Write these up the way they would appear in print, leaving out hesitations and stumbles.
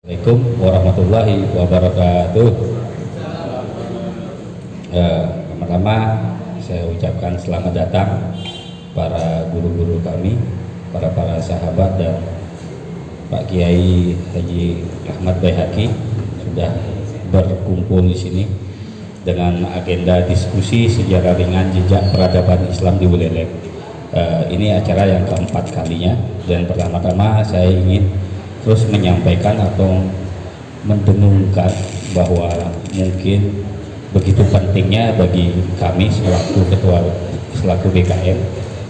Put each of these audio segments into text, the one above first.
Assalamualaikum warahmatullahi wabarakatuh. Pertama saya ucapkan selamat datang para guru-guru kami, para sahabat dan Pak Kiai Haji Ahmad Baihaqi sudah berkumpul di sini dengan agenda diskusi sejarah ringan jejak peradaban Islam di Buleleng. Ini acara yang keempat kalinya, dan pertama-tama saya ingin terus menyampaikan atau mendengungkan bahwa mungkin begitu pentingnya bagi kami selaku BKM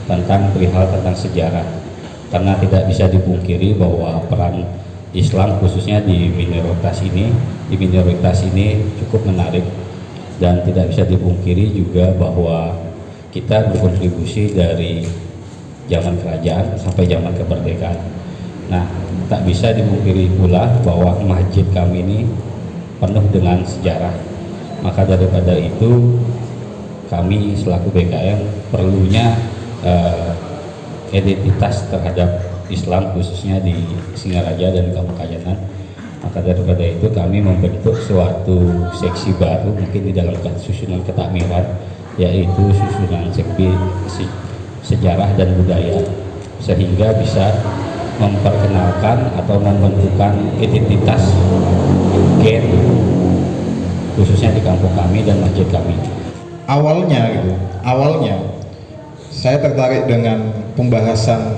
tentang sejarah, karena tidak bisa dipungkiri bahwa peran Islam khususnya di minoritas ini cukup menarik, dan tidak bisa dipungkiri juga bahwa kita berkontribusi dari zaman kerajaan sampai zaman kemerdekaan. Nah, tak bisa dipungkiri pula bahwa masjid kami ini penuh dengan sejarah. Maka daripada itu, kami selaku BKM perlunya identitas terhadap Islam khususnya di Singaraja dan Pamekayanan. Maka daripada itu kami membentuk suatu seksi baru mungkin di dalam susunan ketakmiran, yaitu susunan sejarah dan budaya, sehingga bisa memperkenalkan atau membentukkan identitas gen khususnya di kampung kami dan masjid kami. Awalnya saya tertarik dengan pembahasan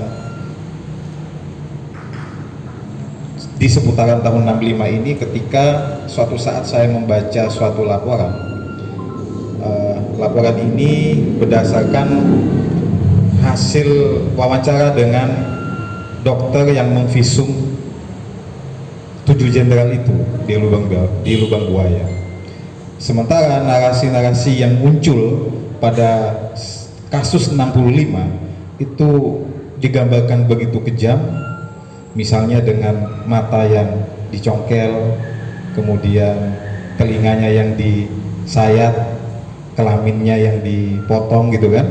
di seputaran tahun 65 ini ketika suatu saat saya membaca suatu laporan. Laporan ini berdasarkan hasil wawancara dengan dokter yang memvisum 7 jenderal itu di lubang buaya. Sementara narasi-narasi yang muncul pada kasus 65 itu digambarkan begitu kejam, misalnya dengan mata yang dicongkel, kemudian telinganya yang disayat, kelaminnya yang dipotong gitu kan,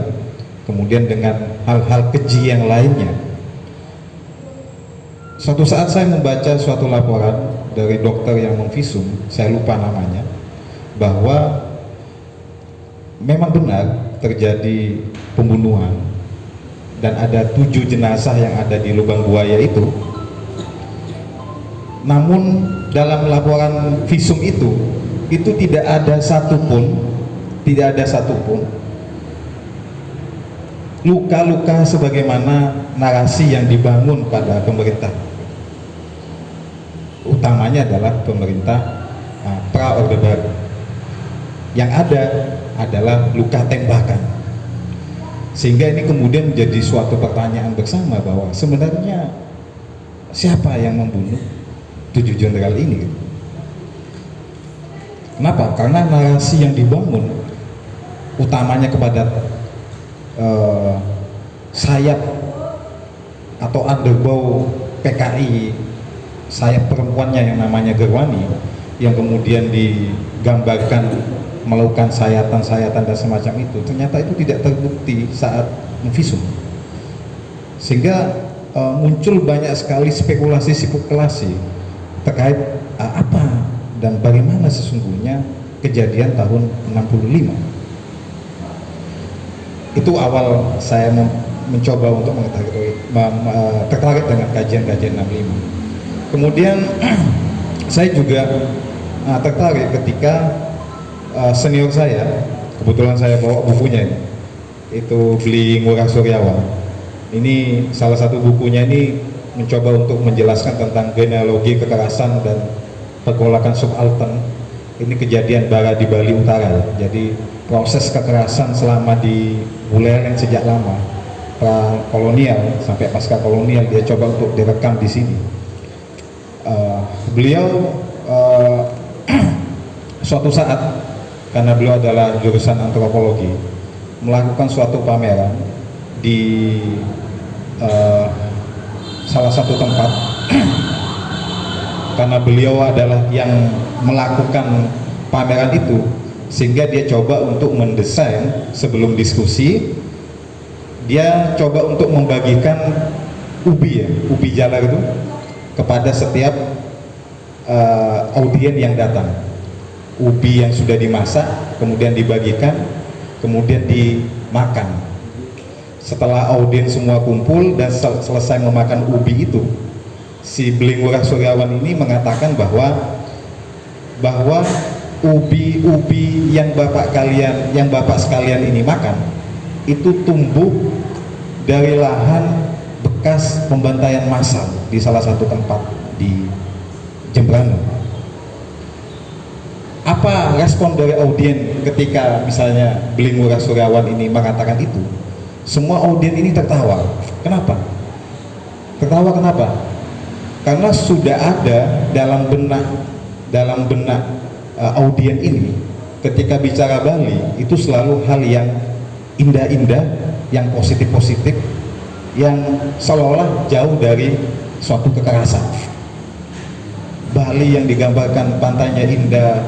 kemudian dengan hal-hal keji yang lainnya. Suatu saat saya membaca suatu laporan dari dokter yang memvisum, saya lupa namanya, bahwa memang benar terjadi pembunuhan dan ada 7 jenazah yang ada di lubang buaya itu. Namun dalam laporan visum itu tidak ada satupun luka-luka sebagaimana narasi yang dibangun pada pemerintah, utamanya adalah pemerintah pra-Orde Baru. Yang ada adalah luka tembakan, sehingga ini kemudian menjadi suatu pertanyaan bersama bahwa sebenarnya siapa yang membunuh 7 jenderal ini? Kenapa? Karena narasi yang dibangun utamanya kepada sayap atau underbow PKI, sayap perempuannya yang namanya Gerwani, yang kemudian digambarkan melakukan sayatan-sayatan dan semacam itu, ternyata itu tidak terbukti saat memvisum, sehingga muncul banyak sekali spekulasi terkait apa dan bagaimana sesungguhnya kejadian tahun 65. Itu awal saya mencoba untuk tertarik dengan kajian-kajian 65. Kemudian saya juga tertarik ketika senior saya, kebetulan saya bawa bukunya ini, itu beli Ngurah Suryawan. Ini salah satu bukunya ini mencoba untuk menjelaskan tentang genealogi kekerasan dan pergolakan subaltern. Ini kejadian bara di Bali Utara, jadi proses kekerasan selama di Buleleng sejak lama, pra kolonial sampai pasca kolonial, dia coba untuk direkam di sini. Beliau suatu saat, karena beliau adalah jurusan antropologi, melakukan suatu pameran di salah satu tempat karena beliau adalah yang melakukan pameran itu, sehingga dia coba untuk mendesain sebelum diskusi, dia coba untuk membagikan ubi jalar itu kepada setiap audien yang datang. Ubi yang sudah dimasak kemudian dibagikan, kemudian dimakan. Setelah audien semua kumpul dan selesai memakan ubi itu, si Beling Wurah Suryawan ini mengatakan bahwa ubi yang bapak sekalian ini makan itu tumbuh dari lahan bekas pembantaian massal di salah satu tempat di Jembrana. Apa respon dari audien ketika misalnya Beling Wurah Suryawan ini mengatakan itu? Semua audien ini tertawa. Kenapa? Tertawa kenapa? Karena sudah ada dalam benak audien ini, ketika bicara Bali itu selalu hal yang indah-indah, yang positif-positif, yang seolah-olah jauh dari suatu kekerasan. Bali yang digambarkan pantainya indah,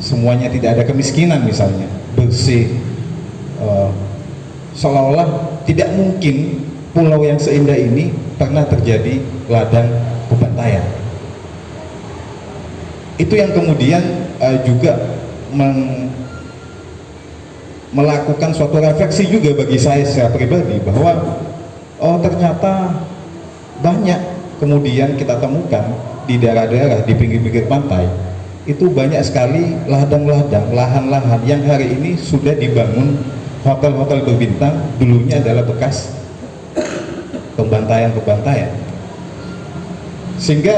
semuanya tidak ada kemiskinan misalnya, bersih, seolah-olah tidak mungkin pulau yang seindah ini pernah terjadi ladang pembantaian. Itu yang kemudian juga melakukan suatu refleksi juga bagi saya secara pribadi, bahwa ternyata banyak kemudian kita temukan di daerah-daerah di pinggir-pinggir pantai itu banyak sekali ladang-ladang, lahan-lahan yang hari ini sudah dibangun hotel-hotel berbintang, dulunya adalah bekas pembantaian. Sehingga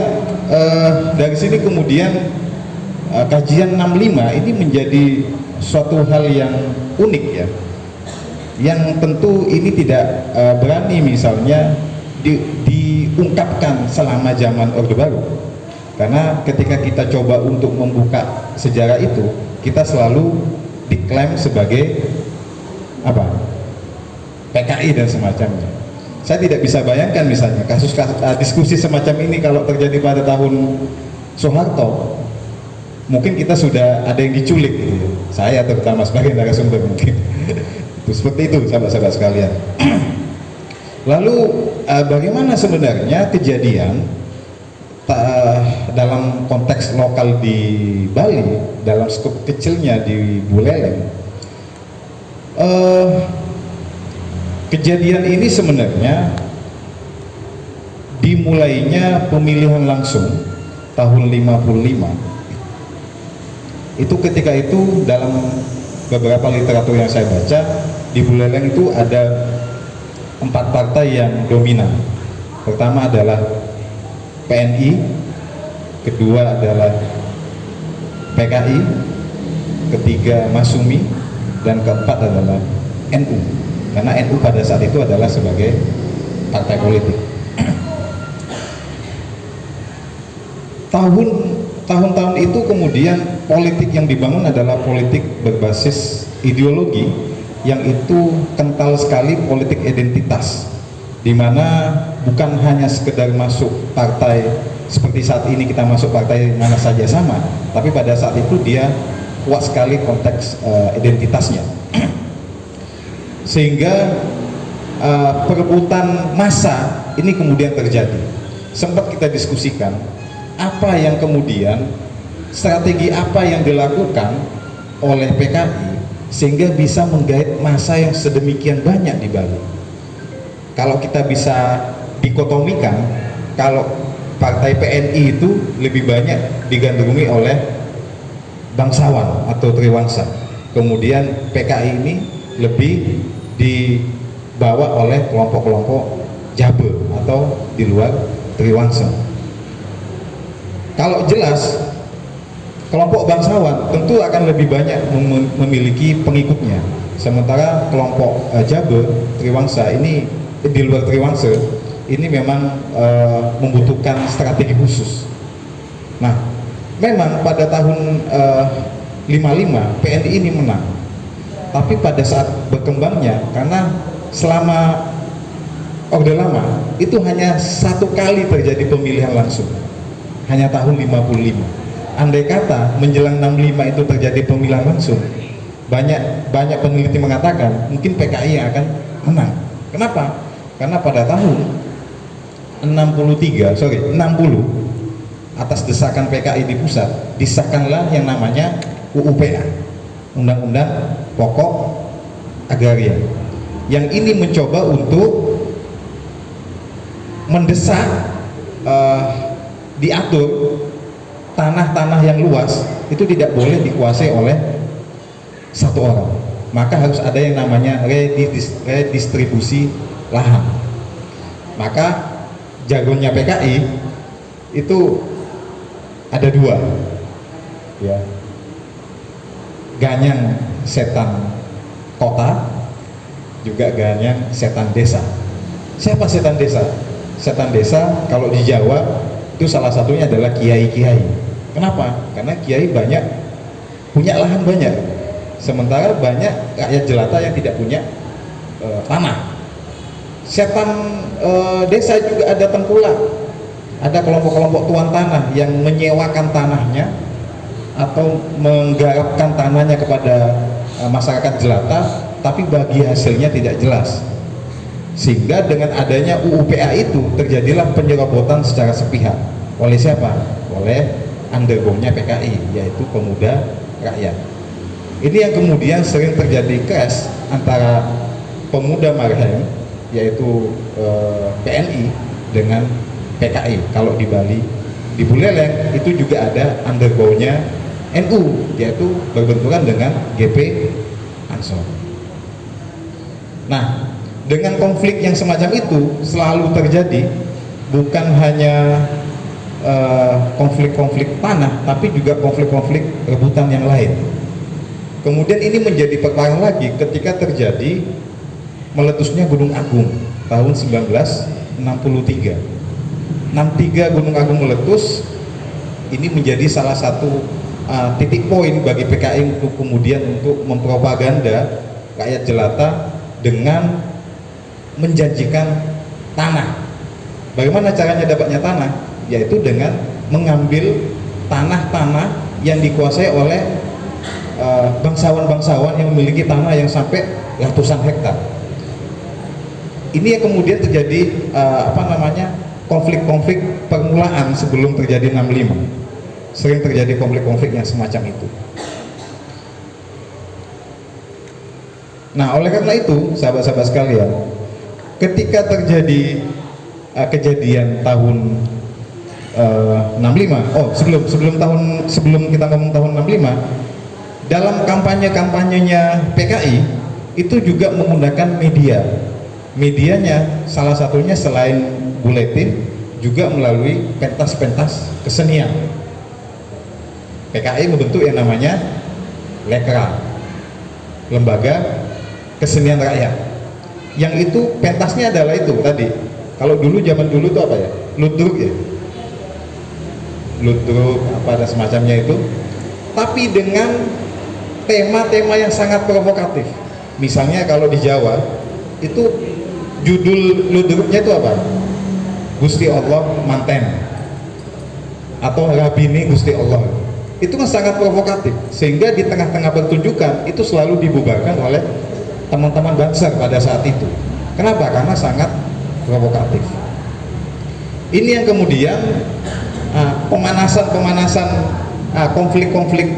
dari sini kemudian kajian 65 ini menjadi suatu hal yang unik ya, yang tentu ini tidak berani misalnya diungkapkan selama zaman Orde Baru, karena ketika kita coba untuk membuka sejarah itu, kita selalu diklaim sebagai apa? PKI dan semacamnya. Saya tidak bisa bayangkan misalnya kasus diskusi semacam ini kalau terjadi pada tahun Soeharto, mungkin kita sudah ada yang diculik gitu. Saya terutama sebagai narasumber mungkin. Itu seperti itu sahabat-sahabat sekalian. Lalu bagaimana sebenarnya kejadian dalam konteks lokal di Bali, dalam skop kecilnya di Buleleng? Kejadian ini sebenarnya dimulainya pemilihan langsung tahun 55. Itu ketika itu dalam beberapa literatur yang saya baca, di Buleleng itu ada 4 partai yang dominan. Pertama adalah PNI, kedua adalah PKI, ketiga Masumi, dan keempat adalah NU. Karena NU pada saat itu adalah sebagai partai politik. Tahun-tahun itu kemudian politik yang dibangun adalah politik berbasis ideologi, yang itu kental sekali politik identitas, di mana bukan hanya sekedar masuk partai seperti saat ini kita masuk partai mana saja sama, tapi pada saat itu dia kuat sekali konteks identitasnya. Sehingga perebutan massa ini kemudian terjadi. Sempat kita diskusikan apa yang kemudian, strategi apa yang dilakukan oleh PKI sehingga bisa menggait massa yang sedemikian banyak di Bali. Kalau kita bisa dikotomikan, kalau partai PNI itu lebih banyak digandrungi oleh bangsawan atau triwangsa, kemudian PKI ini lebih dibawa oleh kelompok-kelompok Jabe atau di luar triwangsa. Kalau jelas kelompok bangsawan tentu akan lebih banyak memiliki pengikutnya, sementara kelompok Jabe, triwangsa ini di luar triwangsa ini memang membutuhkan strategi khusus. Nah, memang pada tahun 55 PNI ini menang. Tapi pada saat berkembangnya, karena selama Orde Lama itu hanya 1 kali terjadi pemilihan langsung, hanya tahun 55. Andai kata menjelang 65 itu terjadi pemilihan langsung, banyak peneliti mengatakan mungkin PKI yang akan menang. Kenapa? Karena pada tahun 60 atas desakan PKI di pusat, disahkanlah yang namanya UUPA, Undang-Undang Pokok Agraria. Yang ini mencoba untuk mendesak diatur tanah-tanah yang luas itu tidak boleh dikuasai oleh satu orang, maka harus ada yang namanya redistribusi lahan. Maka jargonnya PKI itu ada dua, ya, ganyang setan kota, juga ganyang setan desa. Siapa setan desa? Setan desa kalau di Jawa itu salah satunya adalah kiai-kiai. Kenapa? Karena kiai banyak, punya lahan banyak, sementara banyak rakyat jelata yang tidak punya tanah. Setan desa juga ada tengkulak, ada kelompok-kelompok tuan tanah yang menyewakan tanahnya atau menggarapkan tanahnya kepada masyarakat jelata, tapi bagi hasilnya tidak jelas. Sehingga dengan adanya UUPA itu terjadilah penyerobotan secara sepihak. Oleh siapa? Oleh undergongnya PKI, yaitu Pemuda Rakyat. Ini yang kemudian sering terjadi clash antara Pemuda Marhem, yaitu PNI, dengan PKI. Kalau di Bali, di Buleleng itu juga ada undergongnya NU, yaitu berbenturan dengan GP Ansor. Nah, dengan konflik yang semacam itu selalu terjadi, bukan hanya konflik-konflik tanah, tapi juga konflik-konflik rebutan yang lain. Kemudian ini menjadi perparah lagi ketika terjadi meletusnya Gunung Agung tahun 1963. 63 Gunung Agung meletus, ini menjadi salah satu titik poin bagi PKI untuk kemudian untuk mempropaganda rakyat jelata dengan menjanjikan tanah. Bagaimana caranya dapatnya tanah? Yaitu dengan mengambil tanah-tanah yang dikuasai oleh bangsawan-bangsawan yang memiliki tanah yang sampai ratusan hektar. Ini yang kemudian terjadi konflik-konflik permulaan sebelum terjadi 65. Sering terjadi konflik-konflik yang semacam itu. Nah, oleh karena itu, sahabat-sahabat sekalian, ketika terjadi kejadian tahun 65, sebelum kita ngomong tahun 65, dalam kampanye-kampanyenya PKI itu juga menggunakan medianya salah satunya selain buletin juga melalui pentas-pentas kesenian. PKI membentuk yang namanya Lekra, Lembaga Kesenian Rakyat, yang itu pentasnya adalah itu tadi. Kalau dulu, zaman dulu itu apa ya, ludruk ya, ludruk apa dan semacamnya itu, tapi dengan tema-tema yang sangat provokatif. Misalnya kalau di Jawa itu judul ludruknya itu apa? Gusti Allah Manten atau Rabini Gusti Allah. Itu kan sangat provokatif, sehingga di tengah-tengah pertunjukan itu selalu dibubarkan oleh teman-teman Banser pada saat itu. Kenapa? Karena sangat provokatif. Ini yang kemudian pemanasan konflik-konflik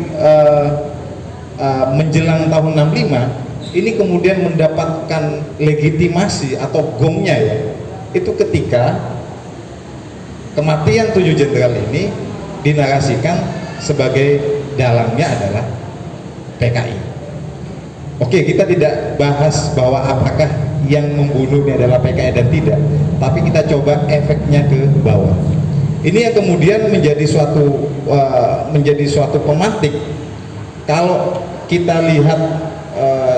menjelang tahun 65 ini kemudian mendapatkan legitimasi atau gongnya ya, itu ketika kematian 7 jenderal ini dinarasikan sebagai dalangnya adalah PKI. Oke, kita tidak bahas bahwa apakah yang membunuhnya adalah PKI dan tidak, tapi kita coba efeknya ke bawah. Ini yang kemudian menjadi suatu pemantik. Kalau kita lihat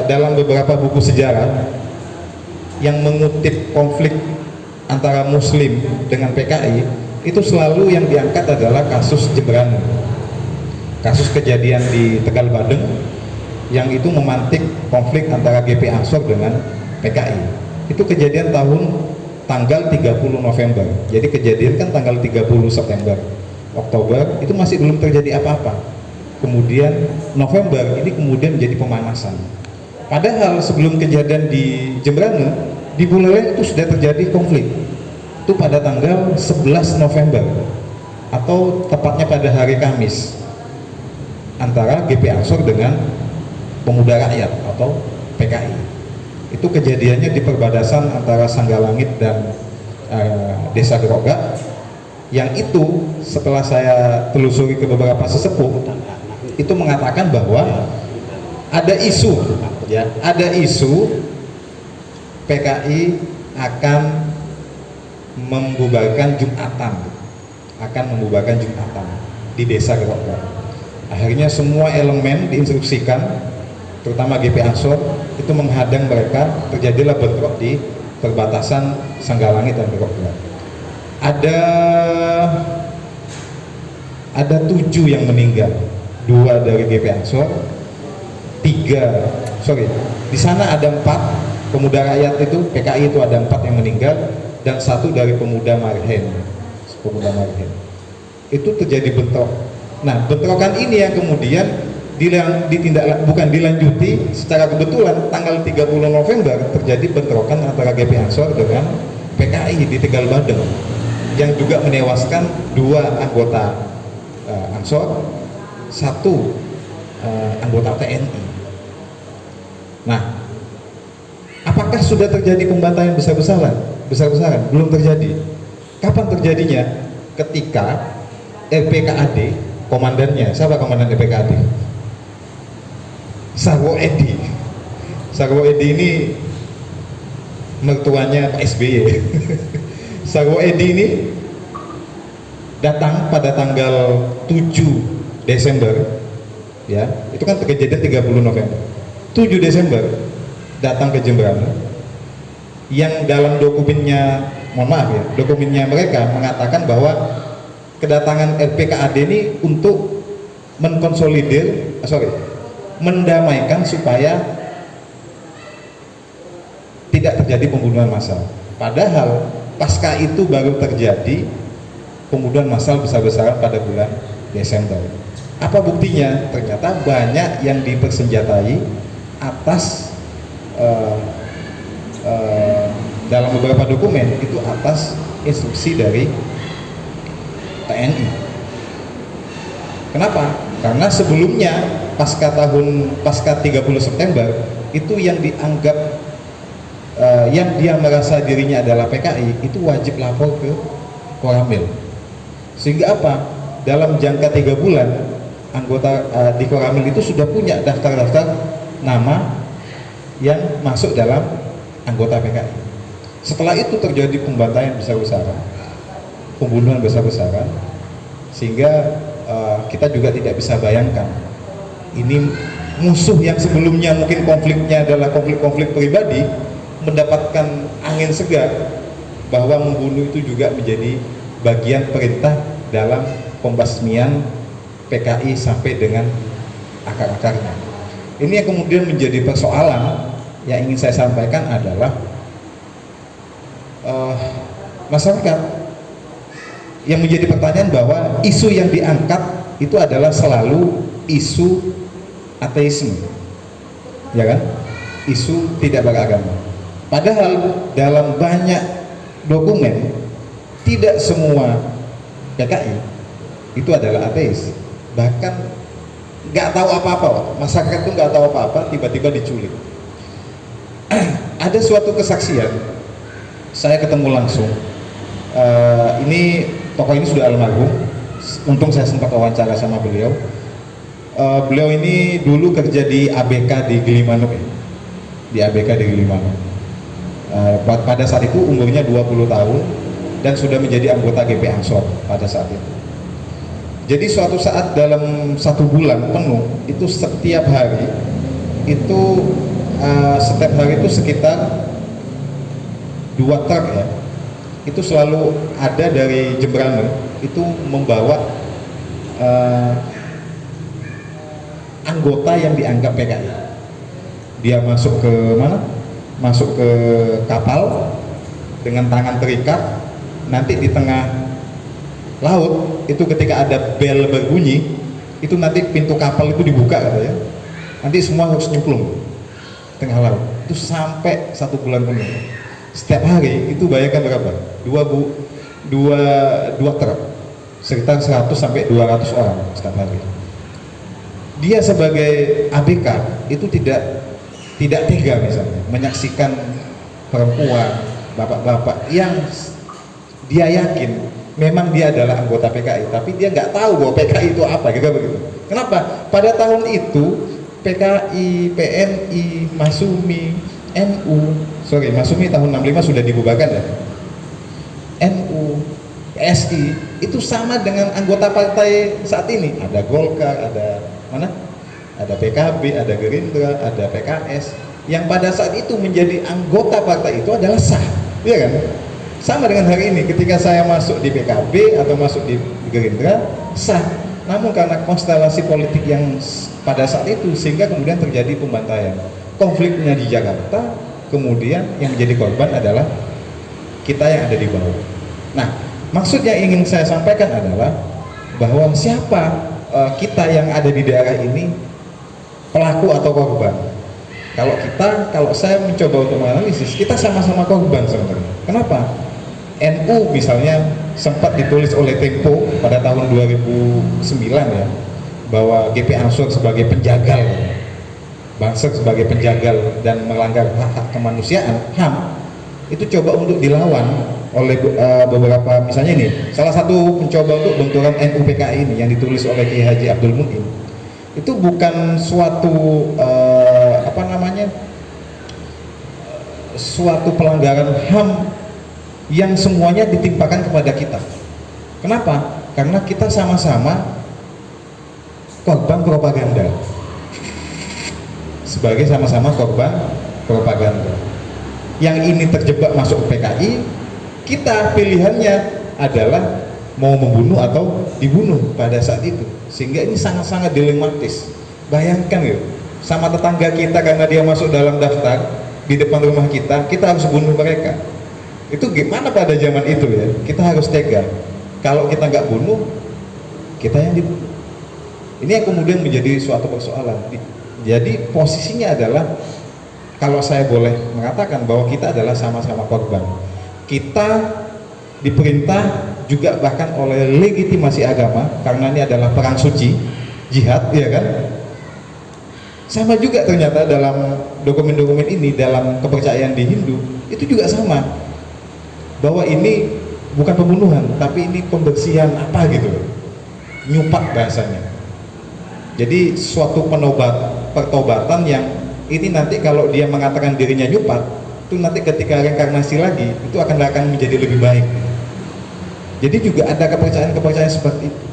dalam beberapa buku sejarah yang mengutip konflik antara Muslim dengan PKI, itu selalu yang diangkat adalah kasus Jembrana, kasus kejadian di Tegal Badeng yang itu memantik konflik antara GP Ansor dengan PKI. Itu kejadian tanggal 30 November. Jadi kejadian kan tanggal 30 September, Oktober itu masih belum terjadi apa-apa. Kemudian November ini kemudian menjadi pemanasan. Padahal sebelum kejadian di Jembrana, di Buleleng itu sudah terjadi konflik. Itu pada tanggal 11 November. atau tepatnya pada hari Kamis antara GP Ansor dengan Pemuda Rakyat atau PKI. Itu kejadiannya di perbatasan antara Sanggalangit dan Desa Gerogak, yang itu setelah saya telusuri ke beberapa sesepuh itu mengatakan bahwa ada isu PKI akan membubarkan Jumatan di Desa Gerogak. Akhirnya semua elemen diinstruksikan, terutama GP Ansor itu menghadang mereka. Terjadilah bentrok di perbatasan Sanggalangit dan Gerogak. Ada 7 yang meninggal, 2 dari GP Ansor, di sana ada 4 Pemuda Rakyat itu, PKI itu ada 4 yang meninggal, dan 1 dari Pemuda Marhen. Itu terjadi bentrok. Nah, bentrokan ini yang kemudian dilanjuti secara kebetulan tanggal 30 November terjadi bentrokan antara GP Ansor dengan PKI di Tegal Badeng, yang juga menewaskan 2 anggota Ansor, 1 anggota TNI. Nah, apakah sudah terjadi pembantaian besar-besaran? Belum terjadi. Kapan terjadinya? Ketika LPKAD, komandannya, siapa komandan LPKAD? Sarwo Edi ini mertuanya Pak SBY. Sarwo Edi ini datang pada tanggal 7 Desember, ya, itu kan kejadian 30 November. 7 Desember datang ke Jemberana, yang dalam dokumennya, dokumennya mereka mengatakan bahwa kedatangan LPKAD ini untuk mendamaikan supaya tidak terjadi pembunuhan massal. Padahal pasca itu baru terjadi pembunuhan massal besar-besaran pada bulan Desember. Apa buktinya? Ternyata banyak yang dipersenjatai atas dalam beberapa dokumen itu atas instruksi dari TNI. Kenapa? Karena sebelumnya pasca 30 September itu yang dianggap yang dia merasa dirinya adalah PKI itu wajib lapor ke Koramil. Sehingga apa? Dalam jangka 3 bulan anggota di Koramil itu sudah punya daftar-daftar nama yang masuk dalam anggota PKI. Setelah itu terjadi pembantaian besar-besaran, pembunuhan besar-besaran, sehingga kita juga tidak bisa bayangkan ini musuh yang sebelumnya mungkin konfliknya adalah konflik-konflik pribadi mendapatkan angin segar bahwa membunuh itu juga menjadi bagian perintah dalam pembasmian PKI sampai dengan akar-akarnya. Ini yang kemudian menjadi persoalan yang ingin saya sampaikan adalah masyarakat yang menjadi pertanyaan bahwa isu yang diangkat itu adalah selalu isu ateisme, ya kan? Isu tidak beragama. Padahal dalam banyak dokumen tidak semua PKI itu adalah ateis. Bahkan nggak tahu apa-apa, masyarakat itu nggak tahu apa-apa, tiba-tiba diculik. Ada suatu kesaksian, saya ketemu langsung. Ini tokoh ini sudah almarhum. Untung saya sempat wawancara sama beliau. Beliau ini dulu kerja di ABK di Gilimanuk, pada saat itu umurnya 20 tahun dan sudah menjadi anggota GP Ansor pada saat itu. Jadi suatu saat dalam 1 bulan penuh itu setiap hari itu sekitar 2 truk, ya, itu selalu ada dari Jemberana itu membawa anggota yang dianggap PKI. Dia masuk ke mana? Masuk ke kapal dengan tangan terikat, nanti di tengah laut itu ketika ada bel berbunyi itu nanti pintu kapal itu dibuka katanya, nanti semua harus nyemplung tengah laut. Itu sampai 1 bulan penuh. Setiap hari itu bayangkan berapa? 2 truk sekitar 100 sampai 200 orang setiap hari. Dia sebagai ABK itu tidak tega misalnya menyaksikan perempuan, bapak-bapak yang dia yakin memang dia adalah anggota PKI, tapi dia nggak tahu bahwa PKI itu apa, gitu begitu. Kenapa? Pada tahun itu PKI, PNI, Masumi, Masumi tahun 65 sudah dibubarkan ya. NU, PSI itu sama dengan anggota partai saat ini. Ada Golkar, ada mana? Ada PKB, ada Gerindra, ada PKS. Yang pada saat itu menjadi anggota partai itu adalah sah, iya kan? Sama dengan hari ini, ketika saya masuk di PKB atau masuk di Gerindra, sah. Namun karena konstelasi politik yang pada saat itu, sehingga kemudian terjadi pembantaian. Konfliknya di Jakarta, kemudian yang menjadi korban adalah kita yang ada di bawah. Nah, maksud yang ingin saya sampaikan adalah bahwa siapa kita yang ada di daerah ini pelaku atau korban. Kalau saya mencoba untuk menganalisis, kita sama-sama korban sebenarnya. Kenapa? NU misalnya sempat ditulis oleh Tempo pada tahun 2009 ya, bahwa GP Ansor sebagai penjagal, Bansek sebagai penjagal dan melanggar hak-hak kemanusiaan, HAM, itu coba untuk dilawan oleh beberapa, misalnya ini salah satu mencoba untuk benturan NU PKI ini yang ditulis oleh Kiai Haji Abdul Muin. Itu bukan suatu suatu pelanggaran HAM yang semuanya ditimpakan kepada kita. Kenapa? Karena kita sama-sama korban propaganda. Sebagai sama-sama korban propaganda. Yang ini terjebak masuk ke PKI, kita pilihannya adalah mau membunuh atau dibunuh pada saat itu. Sehingga ini sangat-sangat dilematis. Bayangkan ya, sama tetangga kita karena dia masuk dalam daftar di depan rumah kita harus bunuh mereka. Itu gimana pada zaman itu ya? Kita harus tega. Kalau kita nggak bunuh, kita yang dibunuh. Ini yang kemudian menjadi suatu persoalan. Jadi posisinya adalah, kalau saya boleh mengatakan bahwa kita adalah sama-sama korban. Kita diperintah juga bahkan oleh legitimasi agama, karena ini adalah perang suci, jihad, ya kan? Sama juga ternyata dalam dokumen-dokumen ini, dalam kepercayaan di Hindu, itu juga sama. Bahwa ini bukan pembunuhan, tapi ini pembersihan apa gitu, nyupak bahasanya. Jadi suatu pertobatan yang ini nanti kalau dia mengatakan dirinya nyupak, itu nanti ketika reinkarnasi lagi, itu akan menjadi lebih baik. Jadi juga ada kepercayaan seperti itu.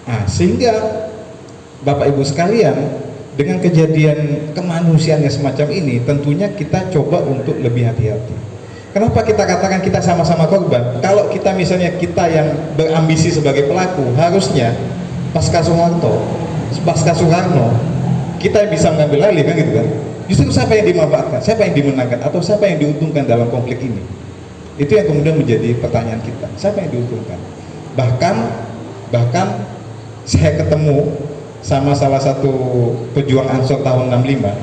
Nah, sehingga Bapak Ibu sekalian, dengan kejadian kemanusiaan yang semacam ini, tentunya kita coba untuk lebih hati-hati. Kenapa kita katakan kita sama-sama korban? Kalau kita misalnya kita yang berambisi sebagai pelaku, harusnya pasca Soeharno, kita yang bisa mengambil alih kan gitu kan. Justru siapa yang dimanfaatkan, siapa yang dimenangkan, atau siapa yang diuntungkan dalam konflik ini? Itu yang kemudian menjadi pertanyaan kita. Siapa yang diuntungkan? Bahkan saya ketemu sama salah satu pejuang Ansor tahun 65.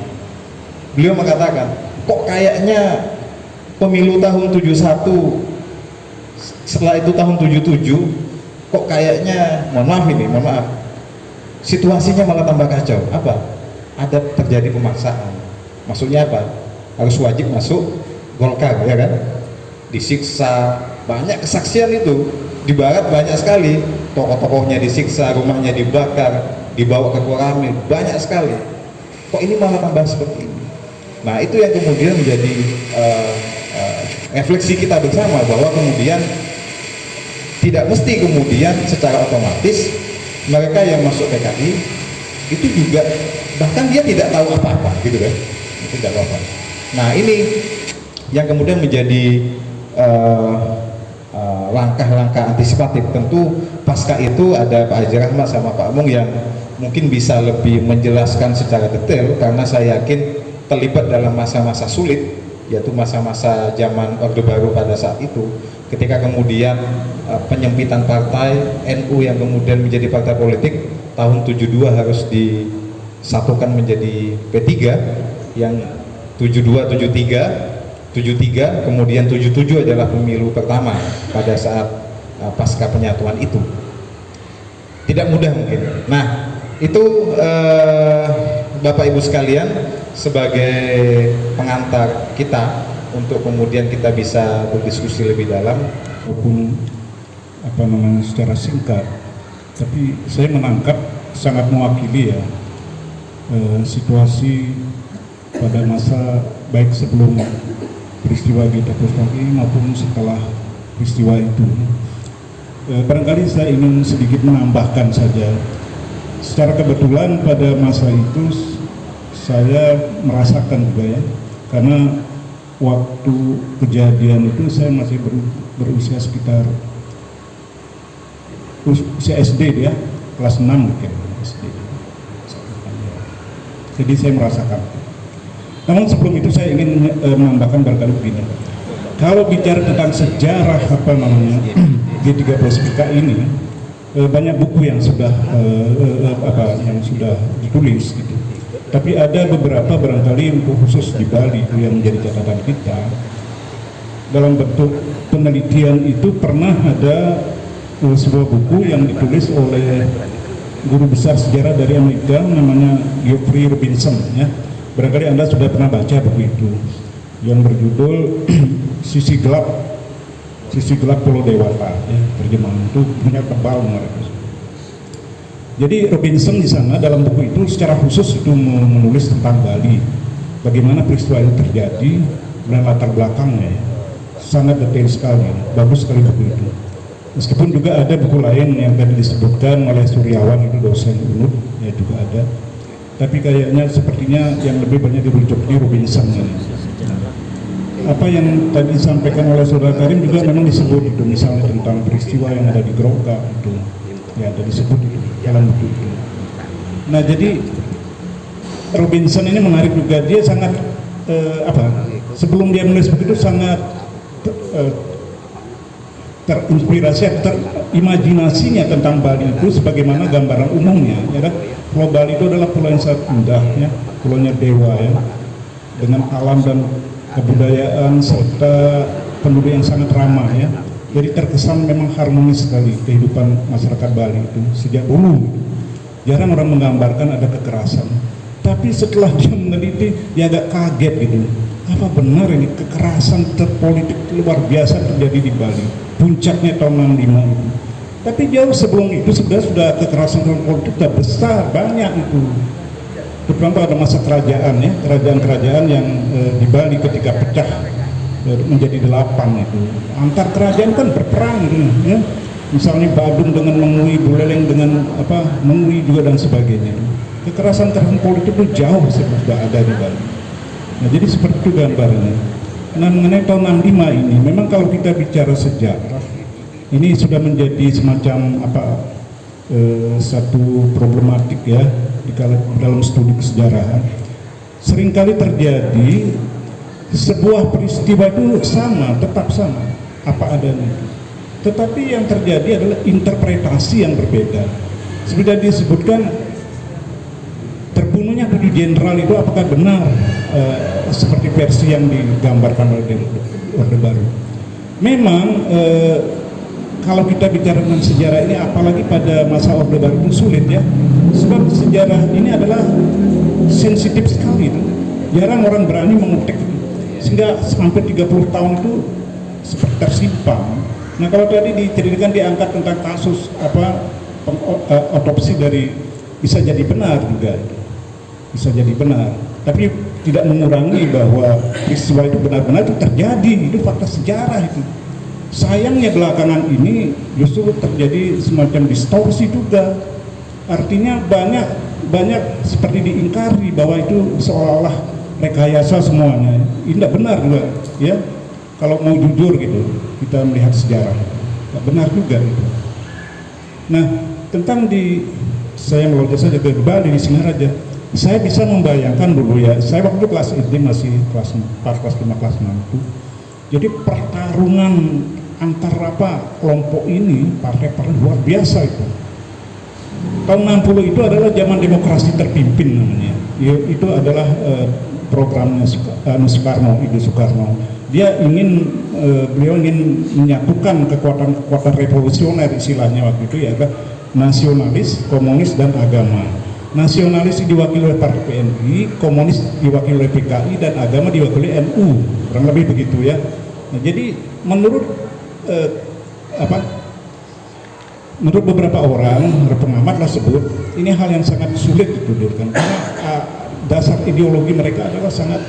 Beliau mengatakan, kok kayaknya pemilu tahun 71, setelah itu tahun 77, kok kayaknya, mohon maaf, situasinya malah tambah kacau. Apa? Ada terjadi pemaksaan. Maksudnya apa? Harus wajib masuk Golkar, ya kan? Disiksa, banyak kesaksian itu. Di Barat banyak sekali, tokoh-tokohnya disiksa, rumahnya dibakar, dibawa ke Koramil, banyak sekali. Kok ini malah tambah seperti ini? Nah, itu yang kemudian menjadi refleksi kita bersama, bahwa kemudian tidak mesti kemudian secara otomatis mereka yang masuk PKI itu juga, bahkan dia tidak tahu apa-apa gitu kan, tidak tahu apa. Nah, ini yang kemudian menjadi langkah-langkah antisipatif. Tentu pasca itu ada Pak Haji Rahmat sama Pak Mung yang mungkin bisa lebih menjelaskan secara detail, karena saya yakin terlibat dalam masa-masa sulit, yaitu masa-masa zaman Orde Baru pada saat itu, ketika kemudian penyempitan partai NU yang kemudian menjadi partai politik tahun 72 harus disatukan menjadi P3, yang 72, 73, kemudian 77 adalah pemilu pertama pada saat pasca penyatuan itu. tidak mudah mungkin. Nah, itu Bapak Ibu sekalian sebagai pengantar kita untuk kemudian kita bisa berdiskusi lebih dalam maupun secara singkat, tapi saya menangkap sangat mewakili ya situasi pada masa baik sebelum peristiwa Gita Pustaki maupun setelah peristiwa itu. Barangkali saya ingin sedikit menambahkan saja. Secara kebetulan pada masa itu saya merasakan juga ya, karena waktu kejadian itu saya masih berusia sekitar usia SD ya, kelas 6 mungkin SD. Jadi saya merasakan. Namun sebelum itu saya ingin menambahkan barangkali begini. Kalau bicara tentang sejarah G30 ini, banyak buku yang sudah ditulis gitu. Tapi ada beberapa barangkali khusus di Bali yang menjadi catatan kita. Dalam bentuk penelitian itu pernah ada sebuah buku yang ditulis oleh guru besar sejarah dari Amerika namanya Geoffrey Robinson ya. Barangkali Anda sudah pernah baca buku itu yang berjudul Sisi Gelap Pulau Dewata ya, terjemahan itu punya tebal mereka. Jadi Robinson di sana dalam buku itu secara khusus itu menulis tentang Bali, bagaimana peristiwa itu terjadi dan latar belakangnya ya. Sangat detail sekali, bagus sekali buku itu. Meskipun juga ada buku lain yang tadi disebutkan oleh Suryawan, itu dosen UNUD ya juga ada, tapi kayaknya sepertinya yang lebih banyak dirujuk di Robinson ini. Apa yang tadi disampaikan oleh Saudara Karim juga memang disebut itu, misalnya tentang peristiwa yang ada di Groka itu ya, ada disebut itu dalam buku itu. Nah, jadi Robinson ini menarik juga, dia sangat sebelum dia menulis begitu sangat terinspirasi, terimajinasinya tentang Bali itu sebagaimana gambaran umumnya ya kan. Pulau Bali itu adalah pulau yang sangat indah ya, pulaunya dewa ya, dengan alam dan kebudayaan serta penduduk yang sangat ramah ya. Jadi terkesan memang harmonis sekali kehidupan masyarakat Bali itu sejak dulu gitu. Jarang orang menggambarkan ada kekerasan, tapi setelah dia meneliti dia agak kaget gitu, apa benar ini kekerasan terpolitik luar biasa terjadi di Bali, puncaknya tahun 65 itu. Tapi jauh sebelum itu sudah kekerasan terpolitik sudah besar, banyak itu. Terutama pada masa kerajaan ya, kerajaan-kerajaan yang di Bali ketika pecah menjadi 8 itu. Antar kerajaan kan berperang gitu, ya. Misalnya Badung dengan Mengui, Buleleng dengan Mengui juga dan sebagainya. Kekerasan politik itu jauh sudah ada di Bali. Nah, jadi seperti itu gambarnya. Nah, mengenai tahun 65 ini, memang kalau kita bicara sejarah, ini sudah menjadi semacam satu problematik ya di dalam studi kesejarahan. Seringkali terjadi sebuah peristiwa itu tetap sama apa adanya. Tetapi yang terjadi adalah interpretasi yang berbeda. Sudah disebutkan terbunuhnya 7 jenderal itu apakah benar seperti versi yang digambarkan oleh Orde Baru. Memang kalau kita bicara tentang sejarah ini, apalagi pada masa Orde Baru itu sulit ya, sebab sejarah ini adalah sensitif sekali itu. Jarang orang berani mengutik, sehingga sampai 30 tahun itu seperti tersimpan. Nah, kalau tadi diceritakan diangkat tentang kasus otopsi dari, bisa jadi benar juga, bisa jadi benar, tapi tidak mengurangi bahwa peristiwa itu benar-benar itu terjadi, itu fakta sejarah itu. Sayangnya belakangan ini justru terjadi semacam distorsi juga, artinya banyak seperti diingkari bahwa itu seolah-olah rekayasa semuanya. Ini tidak benar juga ya, kalau mau jujur gitu kita melihat sejarah, tidak benar juga gitu. Nah, tentang saya melonjak saja ke Bali di Singaraja, saya bisa membayangkan dulu ya, saya waktu kelas SD masih kelas 4, kelas 5, kelas 6 itu. Jadi pertarungan antara kelompok ini, partai-partai luar biasa itu. Tahun 60 itu adalah zaman demokrasi terpimpin namanya. Itu adalah programnya Soekarno, Ibu Soekarno. Beliau ingin menyatukan kekuatan revolusioner istilahnya waktu itu ya, nasionalis, komunis, dan agama. Nasionalis diwakili oleh Partai PNI, komunis diwakili oleh PKI, dan agama diwakili NU, kurang lebih begitu ya. Nah, jadi menurut menurut beberapa orang, pengamat lah sebut, ini hal yang sangat sulit ditudurkan karena dasar ideologi mereka adalah sangat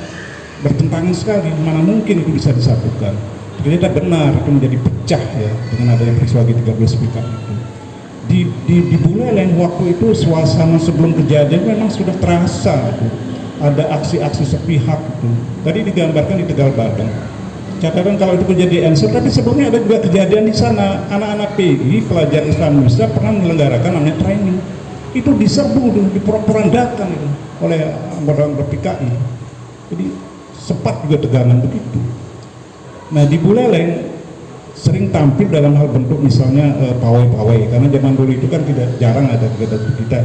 bertentangan sekali. Mana mungkin itu bisa disatukan? Ternyata benar itu menjadi pecah ya dengan adanya peristiwa G13 PKI itu. Di Buleleng waktu itu suasana sebelum kejadian memang sudah terasa itu. Ada aksi-aksi sepihak itu. Tadi digambarkan di Tegal Badeng. Catatan kalau itu kejadian Ensor, tapi sebelumnya ada juga kejadian di sana. Anak-anak PI, pelajar Islam Indonesia pernah menyelenggarakan namanya training. Itu diserbu, diporak-porandakan itu oleh anggota PKI. Jadi sempat juga tegangan begitu. Nah di Buleleng sering tampil dalam hal bentuk misalnya pawai-pawai, karena zaman dulu itu kan tidak jarang ada kita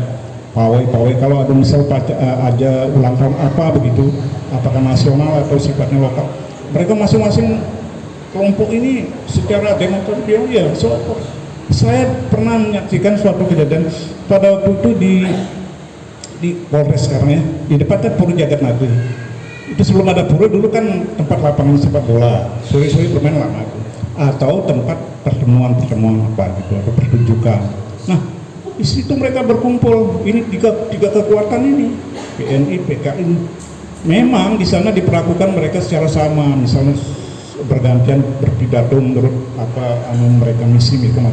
pawai-pawai. Kalau ada misal aja ulang tahun apa begitu, apakah nasional atau sifatnya lokal, mereka masing-masing kelompok ini secara demokratis ya. So, saya pernah menyaksikan suatu kejadian pada waktu itu di Polres sekarang ya, di depan Pura Jagat Nagri. Itu sebelum ada Pura dulu kan tempat lapangan sepak bola, sore-sore bermain lama itu, atau tempat pertemuan apa gitu, atau pertunjukan. Nah, di situ mereka berkumpul. Ini tiga kekuatan ini, PNI, PKI. Memang di sana diperlakukan mereka secara sama, misalnya bergantian berpidato menurut apa mereka misi mereka.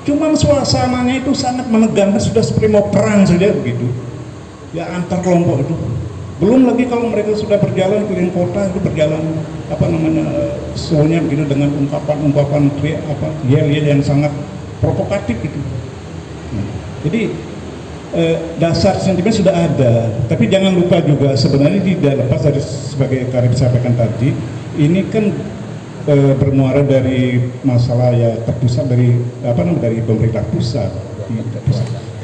Cuman suasananya itu sangat menegangkan, sudah seperti mau perang saja begitu. Ya antar kelompok itu. Belum lagi kalau mereka sudah berjalan keliling kota, itu berjalan show-nya begitu dengan ungkapan yel-yel yang sangat provokatif gitu. Nah, jadi dasar sentimen sudah ada, tapi jangan lupa juga sebenarnya tidak lepas dari sebagai Karib sampaikan tadi, ini kan bermuara dari masalah ya terpusat dari dari pemerintah pusat.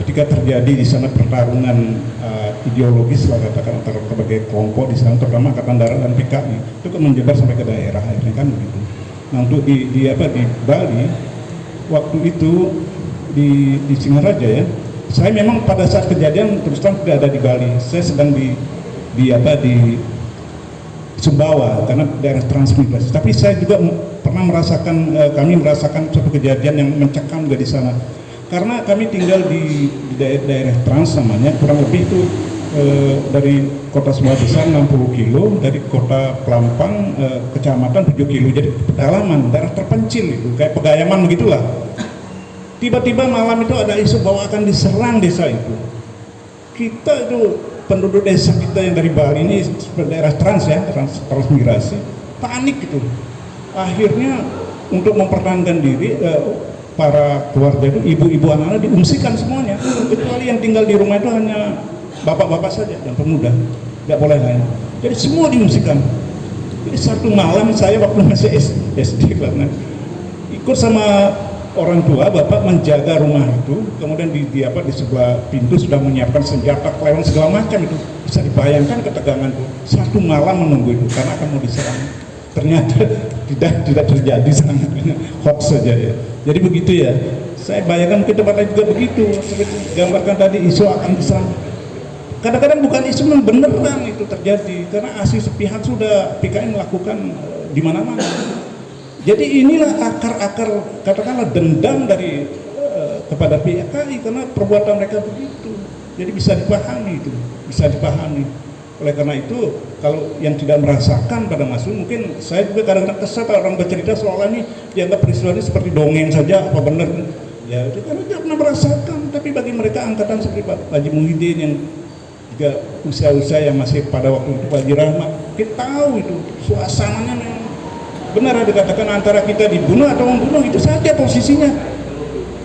Ketika terjadi di sana pertarungan ideologis lah katakan antara berbagai kelompok di sana, terutama Angkatan Darat dan PKI, itu kan menyebar sampai ke daerah akhirnya kan begitu. Nah untuk di Bali waktu itu di Singaraja ya, saya memang pada saat kejadian terus terang tidak ada di Bali, saya sedang di Sumbawa karena daerah transmigrasi. Tapi saya juga pernah merasakan, kami merasakan suatu kejadian yang mencekam juga di sana. Karena kami tinggal di daerah trans namanya, kurang lebih itu dari kota Sumbawa besar 60 kilo, dari kota Pelampang kecamatan 7 kilo, jadi pedalaman, daerah terpencil itu, kayak Pegayaman begitulah. Tiba-tiba malam itu ada isu bahwa akan diserang desa itu. Kita itu penduduk desa kita yang dari Bali ini daerah trans ya, transmigrasi, panik gitu. Akhirnya untuk mempertahankan diri, para keluarga itu, ibu-ibu anak-anak diungsikan semuanya, kecuali yang tinggal di rumah itu hanya bapak-bapak saja dan pemuda, tidak boleh lain. Jadi semua diungsikan. Jadi satu malam saya waktu masih SD karena ikut sama orang tua, bapak menjaga rumah itu, kemudian di sebelah pintu sudah menyiapkan senjata, kelewang segala macam itu. Bisa dibayangkan ketegangan itu. Satu malam menunggu itu karena akan mau diserang. Ternyata tidak terjadi, sangat hoax saja ya. Jadi begitu ya. Saya bayangkan ke tempat lain juga begitu. Seperti gambarkan tadi isu akan diserang. Kadang-kadang bukan isu, beneran itu terjadi karena aksi sepihak sudah PKI melakukan di mana-mana. Jadi inilah akar-akar katakanlah dendam dari kepada PKI karena perbuatan mereka begitu. Jadi bisa dipahami itu, bisa dipahami. Oleh karena itu, kalau yang tidak merasakan pada masuk, mungkin saya juga kadang-kadang kesal kalau orang bercerita seolah ini dianggap peristiwa ini seperti dongeng saja, apa benar? Ya, itu karena tidak pernah merasakan. Tapi bagi mereka angkatan seperti Pak Haji Muhyiddin yang juga usia-usia yang masih pada waktu itu Pak Haji Rahmat, kita tahu itu suasananya memang benar ada dikatakan antara kita dibunuh atau membunuh, itu saja posisinya.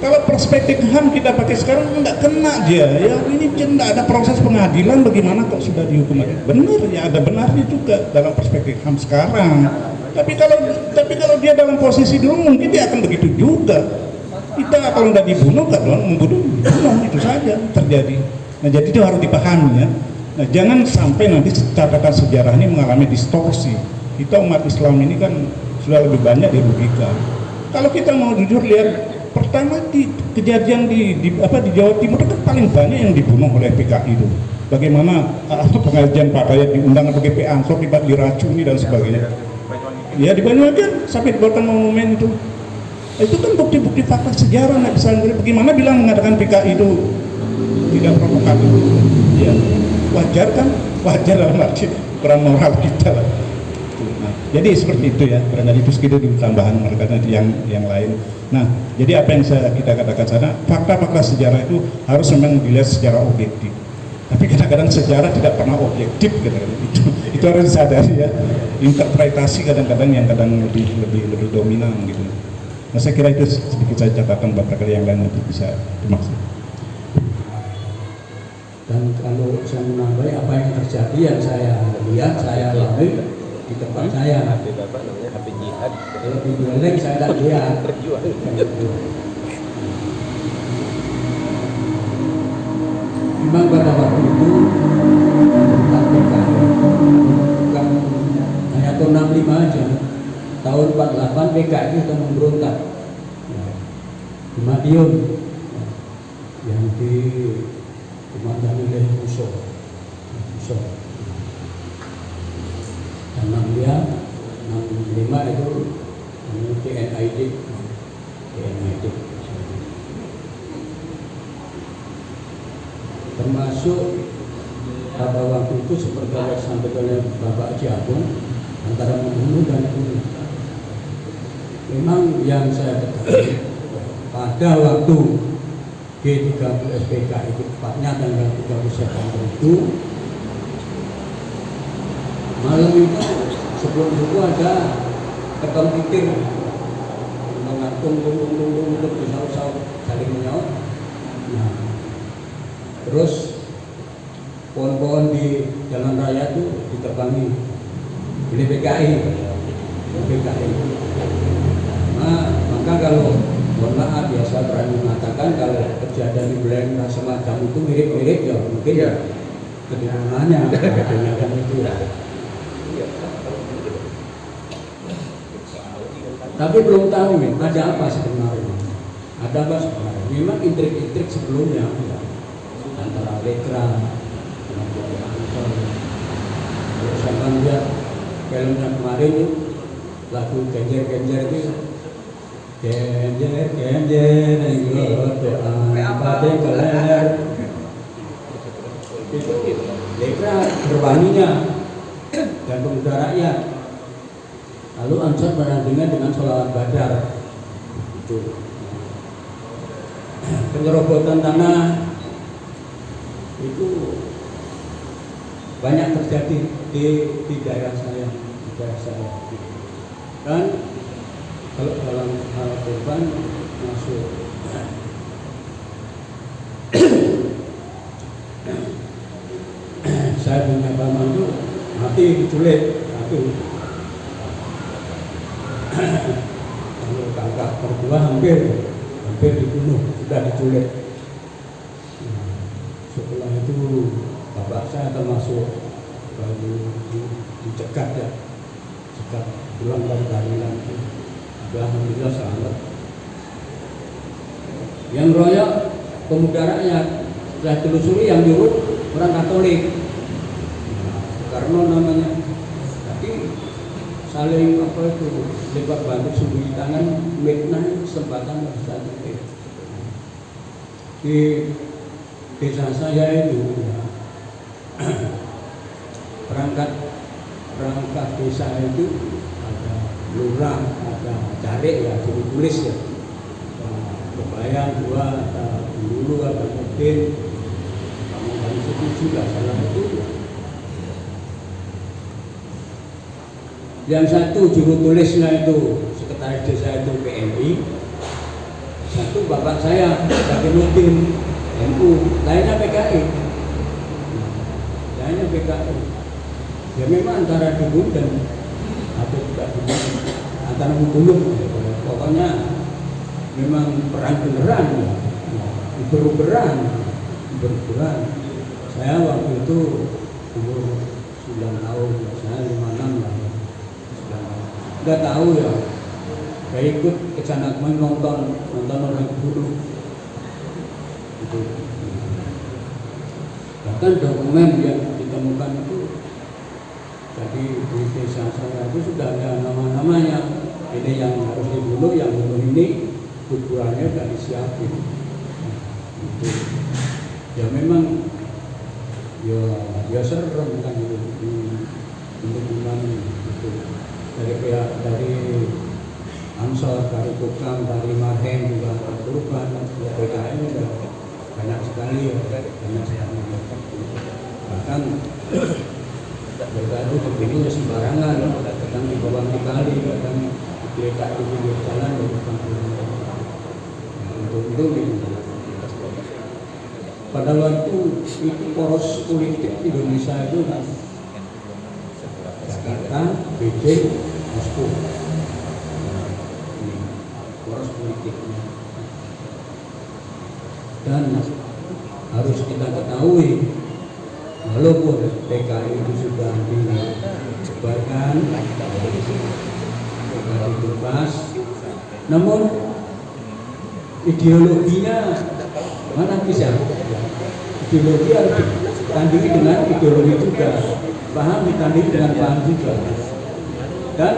Kalau perspektif HAM kita pakai sekarang nggak kena dia, ya ini tidak ada proses pengadilan, bagaimana kok sudah dihukum? Benar ya, ada benarnya juga dalam perspektif HAM sekarang. Tapi kalau dia dalam posisi dulu mungkin dia akan begitu juga. Kita kalau udah dibunuh kan membunuh, itu saja terjadi. Nah jadi itu harus dipahami ya. Nah jangan sampai nanti catatan sejarah ini mengalami distorsi. Kita umat Islam ini kan sudah lebih banyak dirugikan. Kalau kita mau jujur lihat Pertama kejadian di Jawa Timur itu kan paling banyak yang dibunuh oleh PKI itu. Bagaimana pengajian Pak Dayat diundang ke GP Ansor diracuni dan sebagainya. Ya di Banyuwangi sampai dibuatkan monumen itu. Itu kan bukti-bukti fakta sejarah, nggak bisa bagaimana bilang mengatakan PKI itu tidak provokatif. Ya wajar kan, wajar dalam arti peran moral kita lah. Nah, jadi seperti itu ya, barangkali itu sedikit di tambahan mereka yang lain. Nah, jadi apa yang kita katakan sana, fakta-fakta sejarah itu harus memang dilihat secara objektif. Tapi kadang-kadang sejarah tidak pernah objektif, itu harus disadari ya. Interpretasi kadang-kadang yang lebih dominan gitu. Nah, saya kira itu sedikit saja catatan barangkali yang lain nanti bisa dimaksud. Dan kalau saya menambahi apa yang terjadi yang saya lihat, saya alami di tempat saya. Kalau di Buleleng saya tidak lihat. Memang pada waktu itu tentang PKI bukan hanya tahun 65 aja. Tahun 48 PKI sudah memberontak di Madiun yang dikomandani oleh Musuh. Dan 65 itu TNID. Termasuk pada waktu itu seperti yang disampaikan oleh Bapak Haji Agung, antara membunuh dan bunuh. Memang yang saya ketahui pada waktu G30 SPK itu tepatnya tanggal 30 September itu, malam itu sebelum itu ada tekan titir mengantung untuk disaut-saut saling menyaut. Nah, terus pohon-pohon di jalan raya itu ditebangi oleh PKI. Nah, maka kalau mohon maaf ya saya berani mengatakan kalau kejadian di Buleleng semacam itu mirip-mirip ya mungkin ya kedengarannya kan itu. Tapi belum tahu ada apa sebenarnya. Ada apa sebenarnya? Memang intrik-intrik sebelumnya ya, antara Lekra dengan Jokowi Ansor. Kalau saya lihat filmnya kemarin itu lagu Genjer-Genjer itu Genjer pada keler itu Lekra berbaninya dan pemuda rakyat. Lalu Ansor berandingan dengan sholawat badar itu. Penyerobotan tanah itu banyak terjadi di daerah saya, Dan kalau dalam hal korban masuk saya punya paman itu mati diculik satu. Kalau kakak berdua hampir dibunuh, sudah diculik. Setelah itu bapak saya termasuk baru dicegat ya, cegat pulang dari tahlilan. Alhamdulillah selamat. Yang royok pemuda rakyat setelah telusuri yang nyuruh orang Katolik. Karena namanya, tapi saling apa itu lebat bantu sembunyi tangan, mitnah kesempatan bersatu. Di desa saya itu perangkat desa itu ada lurah, ada carik ya, juru tulis ya, kebayang dua, ada dulu ada mungkin kamu kami setuju lah salah itu. Yang satu juru tulisnya itu sekretaris desa itu PMI, satu bapak saya sebagai mutin NU, lainnya PKI. Ya memang antara dulu dan atau tidak dulu, antara membunuh, pokoknya memang perang beneran, beruberan. Saya waktu itu umur 9 tahun, saya 56 lah. Sudah tahu ya Saya ikut ke sana kemarin nonton orang bunuh itu. Bahkan dokumen yang ditemukan itu, jadi di desa saya itu sudah ada nama-namanya. Ini yang harus dibunuh, yang bunuh ini kuburannya sudah disiapin. Itu. Ya memang ya serem kan itu untuk gimana itu dari Ansor, dari Bukam, dari Marhem juga berubah. PKI sudah banyak sekali bahkan mereka itu begini sembarangan, kadang di bawah kali, kadang diletak di pinggir jalan untuk pada waktu itu poros politik Indonesia itu Jakarta, Beijing, Moskow. Poros politiknya. Dan harus kita ketahui, walaupun PKI itu sudah dibubarkan, sudah dibebas, namun ideologinya mana bisa? Ideologi harus ditandingi dengan ideologi juga, paham ditandingi dengan paham juga. Dan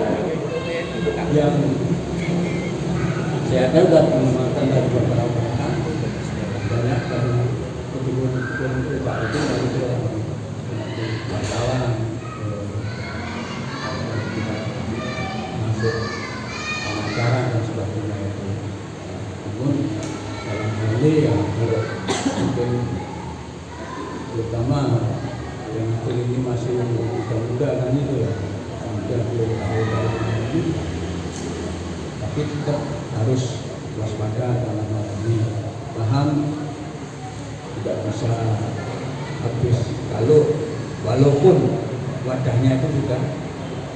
yang saya tahu sudah mengembangkan dari beberapa banyak dari kebun-kebun Pak itu dari wartawan masuk pengacara dan sebagainya itu. Namun dalam hal ini ya mungkin terutama yang ini masih muda-muda kan itu ya, sudah belum tahu dalam hal ini, tapi tetap harus waspada dalam hal ini, paham tidak bisa habis kalau walaupun wadahnya itu sudah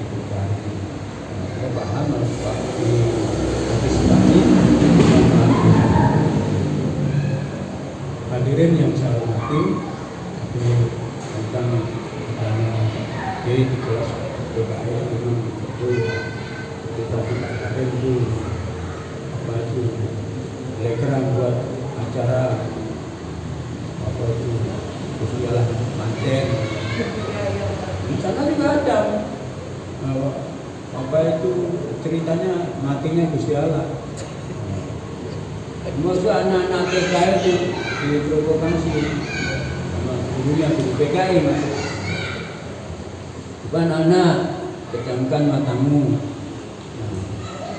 dibuka. Kita paham harus diantisipasi. Hadirin yang saya hormati, itu tentang di kelas PKI memang betul kita tidak ada itu apa itu lekeran buat acara apa itu usialah manten di sana juga ada apa itu ceritanya matinya Gusti Allah. Maksud anak-anak PKI itu diprovokasi sama gurunya guru PKI mas. Bukan anak, pejamkan matamu.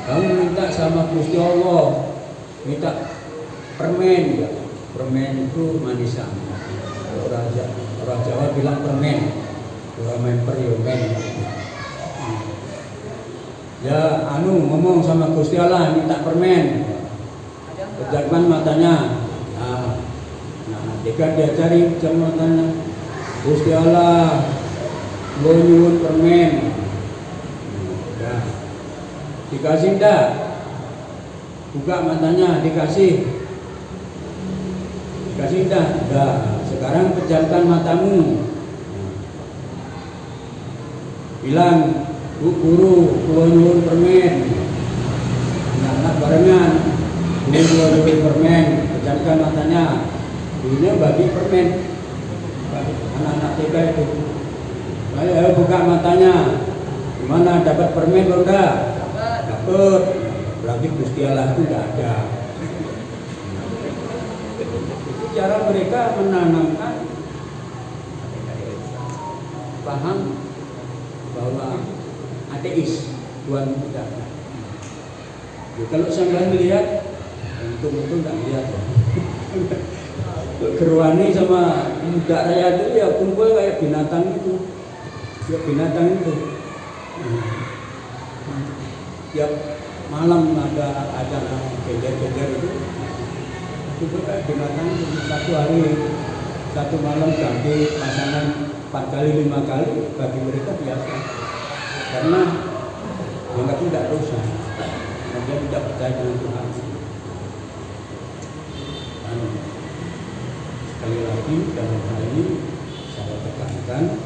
Kamu minta sama Gusti Allah, minta permen ya. Permen itu manisan. Orang Jawa bilang permen, orang memper ya men. Ya ngomong sama Gusti Allah minta permen. Pejamkan matanya. Jika dia cari jam matanya, Gusti Allah, lo nyuwun permen. Ya. Dikasih enggak? Buka matanya, dikasih. Dikasih enggak? Enggak. Sekarang pejamkan matamu. Bilang, Bu guru, lo nyuwun permen. Anak-anak barengan. Guru lo nyuwun permen, pejamkan matanya. Gurunya bagi permen. Anak-anak TK itu. Ayo buka matanya. Gimana dapat permen lo enggak? Dapat. Berarti Gusti Allah itu enggak ada. Itu cara mereka menanamkan paham bahwa ateis, Tuhan tidak ada. Ya, kalau sampai melihat, untung-untung enggak lihat ya. Gerwani sama muda raya itu ya kumpul kayak binatang itu. Ya binatang itu. Tiap malam ada geger-geger itu kayak binatang itu. Satu hari, satu malam ganti pasangan 4 kali 5 kali, bagi mereka biasa. Karena mereka tidak dosa, mereka tidak percaya dengan Tuhan. Dan sekali lagi dalam hal ini saya tekankan,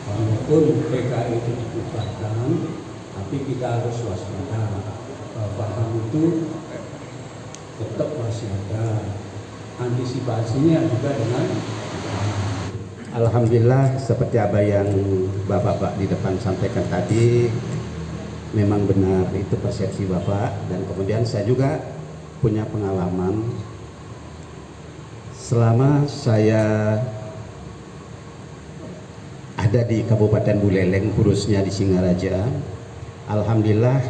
walaupun PKI itu dibubarkan, tapi kita harus waspada. paham itu tetap masih ada antisipasinya juga dengan Alhamdulillah seperti apa yang Bapak di depan sampaikan tadi, memang benar itu persepsi Bapak. Dan kemudian saya juga punya pengalaman selama saya ada di Kabupaten Buleleng, khususnya di Singaraja. Alhamdulillah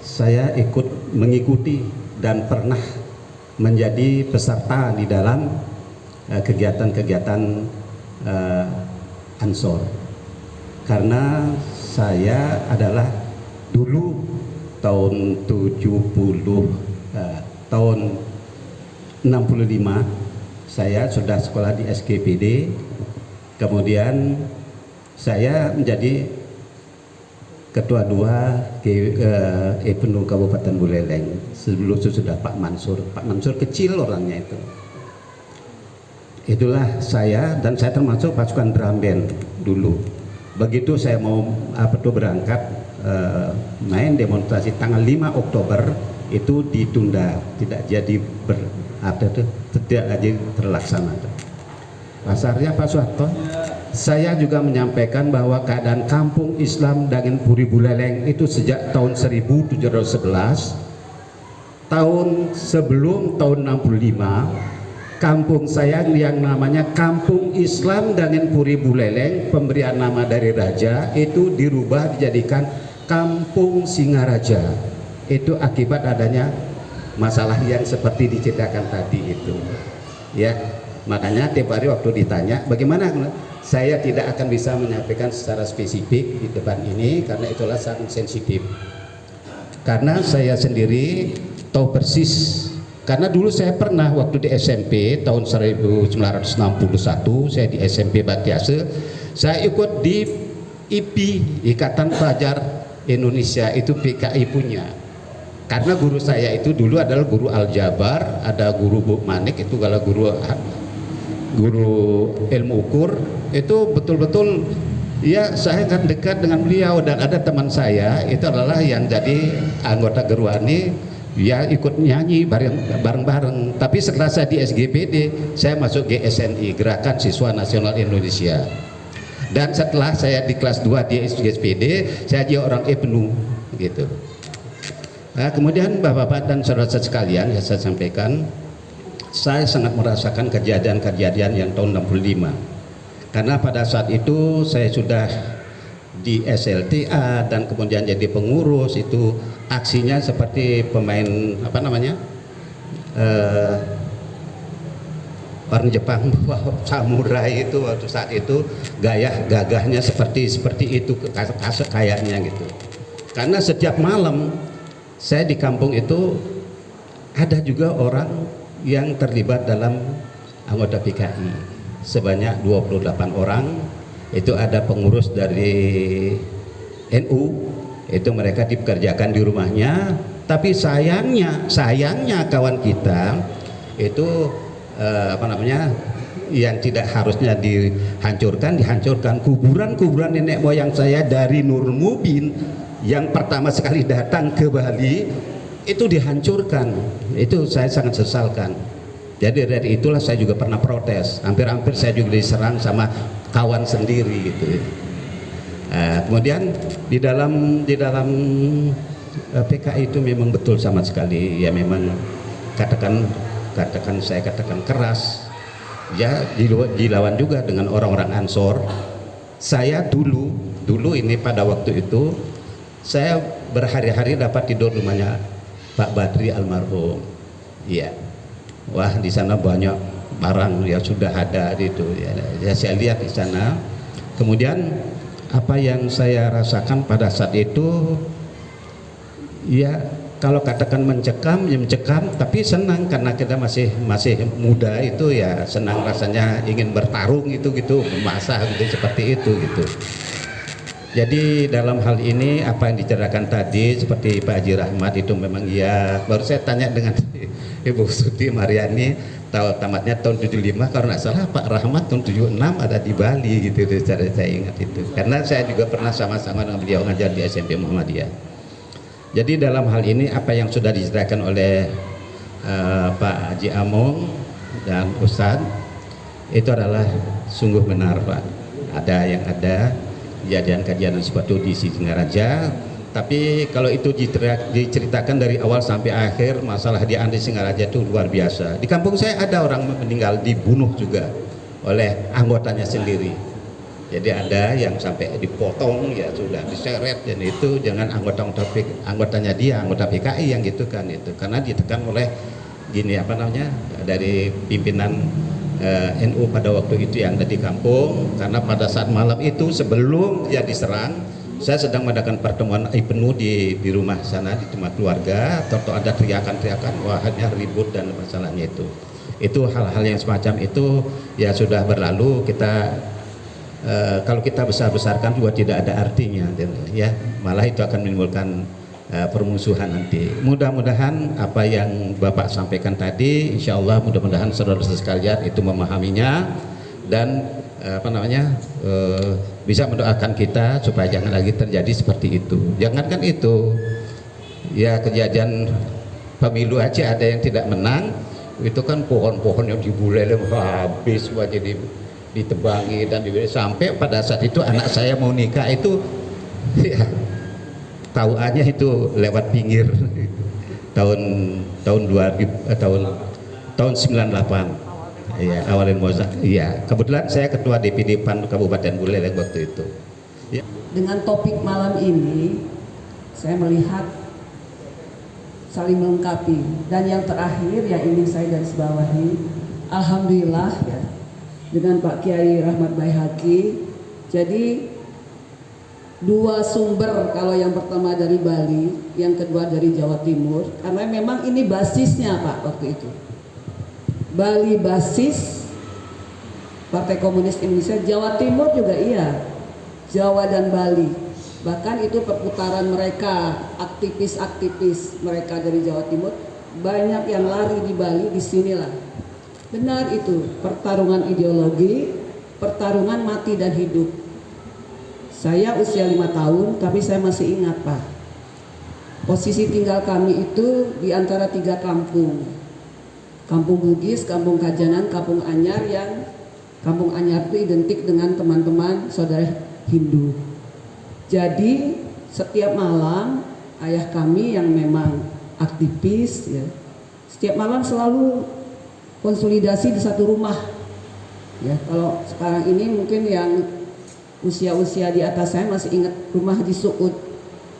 saya ikut mengikuti dan pernah menjadi peserta di dalam kegiatan-kegiatan Ansor, karena saya adalah dulu tahun 65 saya sudah sekolah di SGPD, kemudian saya menjadi ketua 2 Epenu Kabupaten Buleleng. Sebelum itu sudah Pak Mansur kecil orangnya itu. Itulah saya, dan saya termasuk pasukan drum band dulu. Begitu saya mau berangkat main demonstrasi tanggal 5 Oktober itu ditunda, tidak jadi tidak jadi terlaksana. Pasarnya Pak Soeharto, saya juga menyampaikan bahwa keadaan kampung Islam Dangen Puri Buleleng itu sejak tahun 1711, tahun sebelum tahun 65, kampung saya yang namanya Kampung Islam Dangen Puri Buleleng, pemberian nama dari raja, itu dirubah dijadikan Kampung Singaraja. Itu akibat adanya masalah yang seperti diceritakan tadi itu. Ya, makanya tiap hari waktu ditanya bagaimana, saya tidak akan bisa menyampaikan secara spesifik di depan ini karena itulah sangat sensitif. Karena saya sendiri tahu persis. Karena dulu saya pernah waktu di SMP tahun 1961, saya di SMP Batiase, saya ikut di IPI, Ikatan Pelajar Indonesia, itu PKI punya. Karena guru saya itu dulu adalah guru aljabar, ada guru Bu Manik, itu kalau guru ilmu ukur, itu betul-betul ya saya kan dekat dengan beliau. Dan ada teman saya itu adalah yang jadi anggota Gerwani, ya ikut nyanyi bareng-bareng. Tapi setelah saya di SGPD, saya masuk GSNI, Gerakan Siswa Nasional Indonesia. Dan setelah saya di kelas 2 di SGPD, saya jadi orang Epenu gitu. Nah, kemudian Bapak-bapak dan saudara-saudara sekalian, yang saya sampaikan, saya sangat merasakan kejadian-kejadian yang tahun 65. Karena pada saat itu saya sudah di SLTA dan kemudian jadi pengurus, itu aksinya seperti pemain orang Jepang samurai itu waktu saat itu gagahnya seperti itu kayaknya gitu. Karena setiap malam saya di kampung itu ada juga orang yang terlibat dalam anggota PKI sebanyak 28 orang. Itu ada pengurus dari NU, itu mereka dipekerjakan di rumahnya. Tapi sayangnya kawan kita itu yang tidak harusnya dihancurkan. Kuburan nenek moyang saya dari Nur Mubin yang pertama sekali datang ke Bali itu dihancurkan. Itu saya sangat sesalkan. Jadi dari itulah saya juga pernah protes. Hampir-hampir saya juga diserang sama kawan sendiri gitu. Kemudian di dalam PKI itu memang betul sama sekali ya, memang saya katakan keras ya, dilawan juga dengan orang-orang Ansor. Saya dulu ini pada waktu itu saya berhari-hari dapat tidur rumahnya Pak Badri almarhum. Iya. Wah, di sana banyak barang yang sudah ada itu ya, saya lihat di sana. Kemudian apa yang saya rasakan pada saat itu ya, kalau katakan mencekam ya mencekam, tapi senang karena kita masih muda itu ya, senang rasanya ingin bertarung gitu masa gitu seperti itu gitu. Jadi dalam hal ini apa yang diceritakan tadi seperti Pak Haji Rahmat itu memang ya, baru saya tanya dengan Ibu Suti Mariani, tamatnya tahun 75 kalau nggak salah, Pak Rahmat tahun 76 ada di Bali gitu, saya ingat itu. Karena saya juga pernah sama-sama dengan beliau ngajar di SMP Muhammadiyah. Jadi dalam hal ini apa yang sudah diceritakan oleh Pak Haji Among dan Ustadz itu adalah sungguh benar, Pak. Ada kejadian seperti di Singaraja. Tapi kalau itu diceritakan dari awal sampai akhir, masalah di Andi Singaraja itu luar biasa. Di kampung saya ada orang meninggal dibunuh juga oleh anggotanya sendiri. Jadi ada yang sampai dipotong, ya sudah diseret, dan itu jangan anggotanya dia, anggota PKI yang gitu kan itu, karena ditekan oleh dari pimpinan NU pada waktu itu yang ada di kampung. Karena pada saat malam itu sebelum dia diserang, saya sedang mengadakan pertemuan penuh di rumah sana, di rumah keluarga. Tentu ada teriakan-teriakan, wah hanya ribut dan masalahnya itu hal-hal yang semacam itu ya sudah berlalu. Kita kalau kita besar-besarkan juga tidak ada artinya, ya, malah itu akan menimbulkan permusuhan nanti. Mudah-mudahan apa yang Bapak sampaikan tadi, insya Allah mudah-mudahan saudara-saudara sekalian itu memahaminya dan bisa mendoakan kita supaya jangan lagi terjadi seperti itu. Jangankan itu, ya kejadian pemilu aja ada yang tidak menang, itu kan pohon-pohon yang dibulele habis semua, jadi ditebangi dan sampai pada saat itu anak saya mau nikah itu ya tahuannya itu lewat pinggir tahun 98 ya, awalin Mozak. Iya, kebetulan saya ketua DPD PAN Kabupaten Buleleng waktu itu. Ya. Dengan topik malam ini saya melihat saling melengkapi, dan yang terakhir yang ingin saya garis bawahi, alhamdulillah ya, dengan Pak Kiai Rahmat Baihaqi. Jadi dua sumber, kalau yang pertama dari Bali, yang kedua dari Jawa Timur, karena memang ini basisnya Pak waktu itu. Bali basis Partai Komunis Indonesia, Jawa Timur juga iya, Jawa dan Bali. Bahkan itu perputaran mereka, aktivis-aktivis mereka dari Jawa Timur, banyak yang lari di Bali, disinilah. Benar itu, pertarungan ideologi, pertarungan mati dan hidup. Saya usia 5 tahun, tapi saya masih ingat Pak. Posisi tinggal kami itu di antara 3 kampung. Kampung Bugis, Kampung Kajanan, Kampung Anyar, yang Kampung Anyar itu identik dengan teman-teman saudara Hindu. Jadi setiap malam ayah kami yang memang aktivis ya, setiap malam selalu konsolidasi di satu rumah ya. Kalau sekarang ini mungkin yang usia-usia di atas saya masih ingat rumah Haji Suud.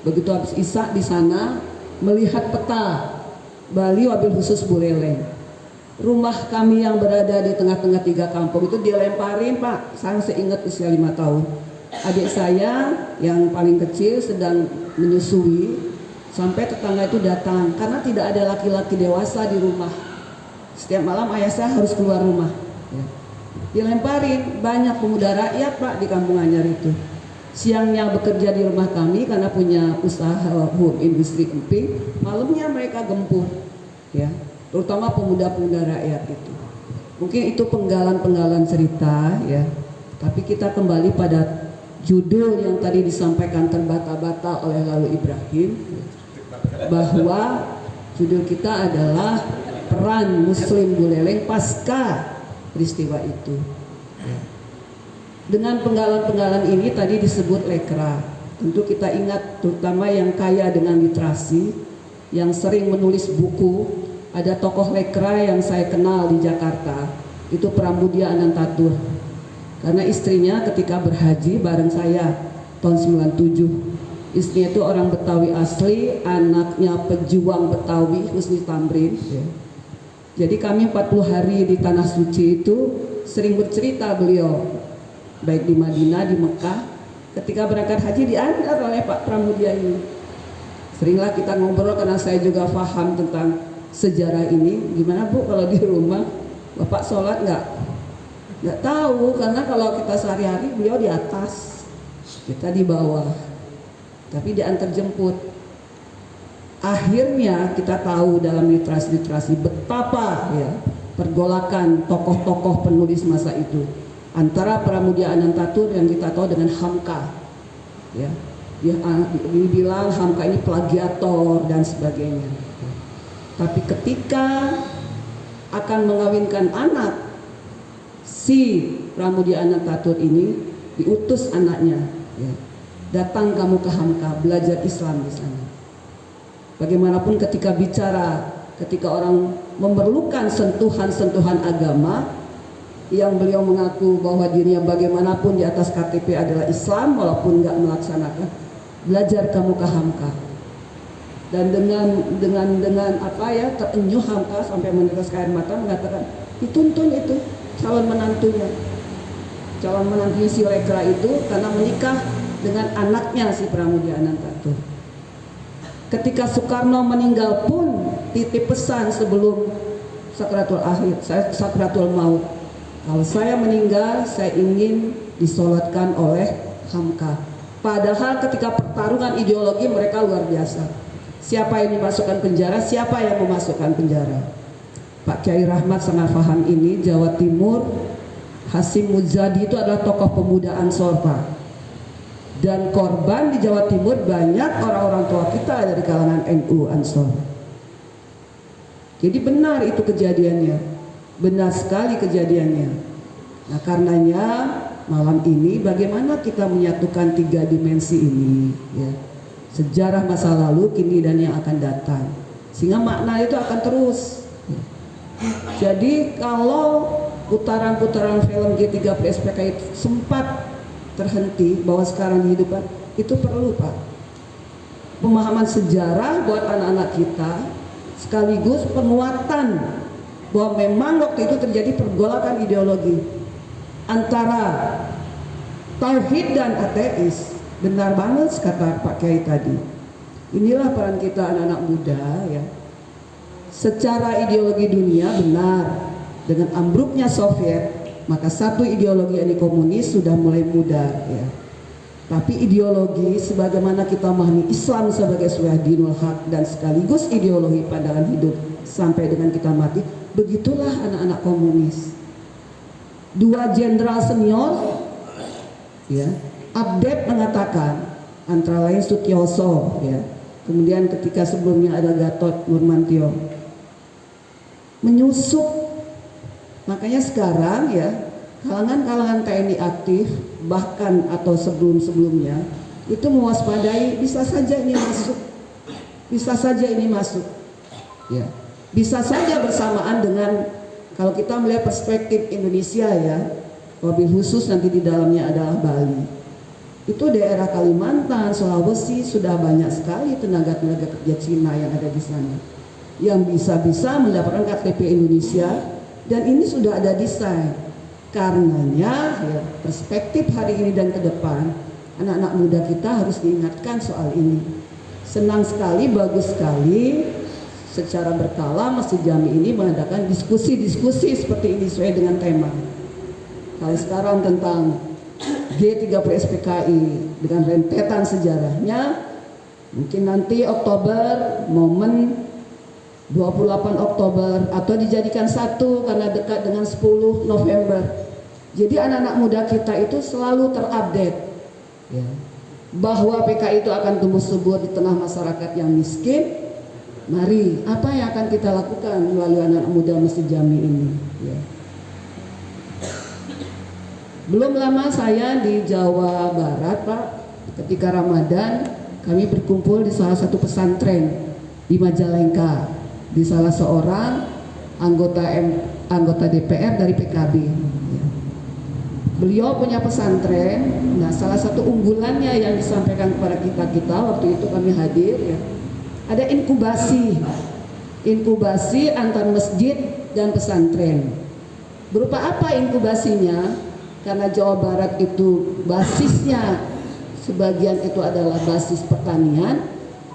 Begitu habis Isya di sana melihat peta Bali wabil khusus Buleleng, rumah kami yang berada di tengah-tengah 3 kampung itu dilemparin Pak. Saya masih ingat usia 5 tahun. Adik saya yang paling kecil sedang menyusui, sampai tetangga itu datang karena tidak ada laki-laki dewasa di rumah. Setiap malam ayah saya harus keluar rumah ya. Dilemparin, banyak pemuda rakyat Pak di Kampung Anyar itu. Siangnya bekerja di rumah kami karena punya usaha home industri emping, malamnya mereka gempur ya, terutama pemuda-pemuda rakyat itu. Mungkin itu penggalan-penggalan cerita ya, tapi kita kembali pada judul yang tadi disampaikan terbata-bata oleh Lalu Ibrahim, bahwa judul kita adalah peran Muslim Buleleng pasca peristiwa itu. Dengan penggalan-penggalan ini tadi disebut lekra. Tentu kita ingat, terutama yang kaya dengan literasi, yang sering menulis buku. Ada tokoh lekra yang saya kenal di Jakarta, itu Pramudia Anantatur. Karena istrinya ketika berhaji bareng saya tahun 97, istrinya itu orang Betawi asli, anaknya pejuang Betawi Husni Tamrin ya. Jadi kami 40 hari di Tanah Suci itu sering bercerita beliau, baik di Madinah, di Mekah. Ketika berangkat haji diantar oleh Pak Pramudia ini. Seringlah kita ngobrol karena saya juga paham tentang sejarah ini. Gimana Bu kalau di rumah Bapak sholat nggak tahu, karena kalau kita sehari-hari beliau di atas, kita di bawah, tapi diantar jemput. Akhirnya kita tahu dalam literasi betapa ya pergolakan tokoh-tokoh penulis masa itu antara Pramudia Anantatur yang kita tahu dengan Hamka ya. dibilang Hamka ini plagiator dan sebagainya. Tapi ketika akan mengawinkan anak si Pramudia Anantatur ini, diutus anaknya, ya, datang kamu ke Hamka, belajar Islam di sana. Bagaimanapun ketika bicara, ketika orang memerlukan sentuhan-sentuhan agama, yang beliau mengaku bahwa dirinya bagaimanapun di atas KTP adalah Islam walaupun nggak melaksanakan, belajar kamu ke Hamka. Dan dengan apa ya, terenyuh Hamka sampai menetes air mata mengatakan dituntun itu calon menantunya si Lekra itu karena menikah dengan anaknya si Pramudia Anantatur. Ketika Soekarno meninggal pun titip pesan sebelum sakratul maut, kalau saya meninggal saya ingin disolatkan oleh Hamka. Padahal ketika pertarungan ideologi mereka luar biasa. Siapa yang dimasukkan penjara, siapa yang memasukkan penjara. Pak Kiai Rahmat sangat paham ini. Jawa Timur, Hasyim Muzadi itu adalah tokoh pemuda Ansor, Pak. Dan korban di Jawa Timur banyak orang-orang tua kita dari kalangan NU Ansor. Jadi benar itu kejadiannya, benar sekali kejadiannya. Nah karenanya malam ini bagaimana kita menyatukan 3 dimensi ini, ya. Sejarah masa lalu, kini dan yang akan datang, sehingga makna itu akan terus. Jadi kalau putaran-putaran film G30SPK itu sempat terhenti, bahwa sekarang di hidupan itu perlu, Pak, pemahaman sejarah buat anak-anak kita, sekaligus penguatan bahwa memang waktu itu terjadi pergolakan ideologi antara tauhid dan ateis. Benar banget kata Pak Kiai tadi. Inilah peran kita anak-anak muda, ya. Secara ideologi dunia benar, dengan ambruknya Soviet, maka satu ideologi anti komunis sudah mulai mudar, ya. Tapi ideologi sebagaimana kita memahami Islam sebagai sebuah dinul haq dan sekaligus ideologi pandangan hidup sampai dengan kita mati, begitulah anak-anak komunis. 2 jenderal senior, ya, update mengatakan, antara lain Sutioso, ya, kemudian ketika sebelumnya ada Gatot Nurmantio, menyusup. Makanya sekarang, ya, kalangan-kalangan TNI aktif bahkan atau sebelum-sebelumnya itu mewaspadai bisa saja ini masuk, ya, bisa saja bersamaan dengan, kalau kita melihat perspektif Indonesia, ya, wabil khusus nanti di dalamnya adalah Bali. Itu daerah Kalimantan, Sulawesi sudah banyak sekali tenaga-tenaga kerja Cina yang ada di sana, yang bisa-bisa mendapatkan KTP Indonesia, dan ini sudah ada desain. Karenanya, ya, perspektif hari ini dan ke depan, anak-anak muda kita harus diingatkan soal ini. Senang sekali, bagus sekali, secara berkala Masjid Jami ini mengadakan diskusi-diskusi seperti ini sesuai dengan tema. Kalau sekarang tentang G30SPKI dengan rentetan sejarahnya, mungkin nanti Oktober, momen 28 Oktober, atau dijadikan satu karena dekat dengan 10 November. Jadi anak-anak muda kita itu selalu terupdate, ya, bahwa PKI itu akan tumbuh subur di tengah masyarakat yang miskin. Mari, apa yang akan kita lakukan melalui anak muda Masjid Jami ini, ya. Belum lama saya di Jawa Barat, Pak, ketika Ramadan kami berkumpul di salah satu pesantren di Majalengka, di salah seorang anggota DPR dari PKB. Beliau punya pesantren. Nah, salah satu unggulannya yang disampaikan kepada kita waktu itu kami hadir, ya, ada inkubasi antar masjid dan pesantren. Berupa apa inkubasinya? Karena Jawa Barat itu basisnya sebagian itu adalah basis pertanian,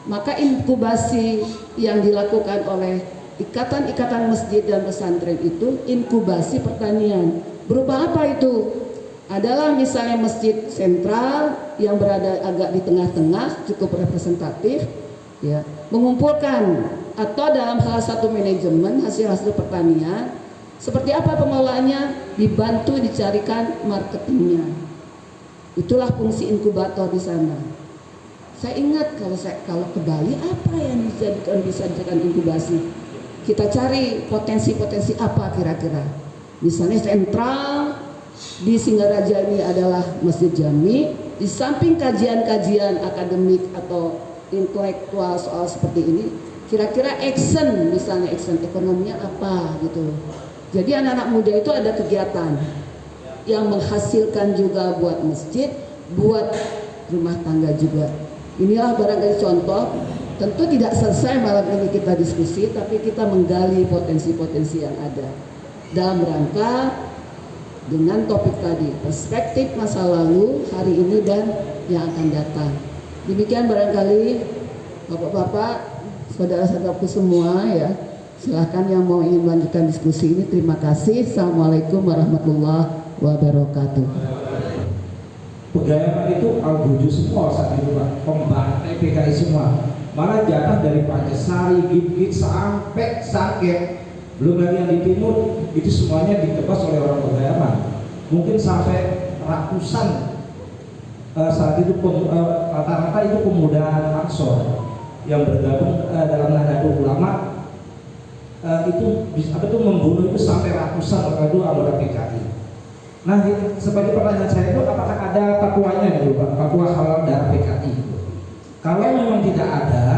maka inkubasi yang dilakukan oleh ikatan-ikatan masjid dan pesantren itu inkubasi pertanian. Berupa apa itu? Adalah misalnya masjid sentral yang berada agak di tengah-tengah, cukup representatif, ya, mengumpulkan atau dalam salah satu manajemen hasil-hasil pertanian. Seperti apa pengelolaannya? Dibantu dicarikan marketingnya. Itulah fungsi inkubator di sana. Saya ingat kalau ke Bali apa yang bisa dijadikan inkubasi. Kita cari potensi-potensi apa kira-kira. Misalnya sentral di Singaraja ini adalah Masjid Jami. Di samping kajian-kajian akademik atau intelektual soal seperti ini, kira-kira action, misalnya action ekonominya apa gitu. Jadi anak-anak muda itu ada kegiatan yang menghasilkan juga buat masjid, buat rumah tangga juga. Inilah barangkali contoh. Tentu tidak selesai malam ini kita diskusi, tapi kita menggali potensi-potensi yang ada dalam rangka dengan topik tadi, perspektif masa lalu, hari ini dan yang akan datang. Demikian barangkali bapak-bapak, saudara-saudaraku semua ya. Silahkan yang mau ingin melanjutkan diskusi ini. Terima kasih. Assalamualaikum warahmatullahi wabarakatuh. Pegayaman itu algojo semua saat itu Pak, pembantai PKI semua. Malah jatah dari Pancasari, Git-Git sampai Sangke, belum lagi yang di timur, itu semuanya ditebas oleh orang Pegayaman. Mungkin sampai ratusan saat itu rata-rata itu pemuda Ansor yang bergabung dalam Nahdlatul Ulama. Itu membunuh itu sampai ratusan anggota PKI. Nah, sebagai pertanyaan saya itu, apakah ada fatwanya gitu Pak, fatwa halal darah PKI? Kalau memang tidak ada,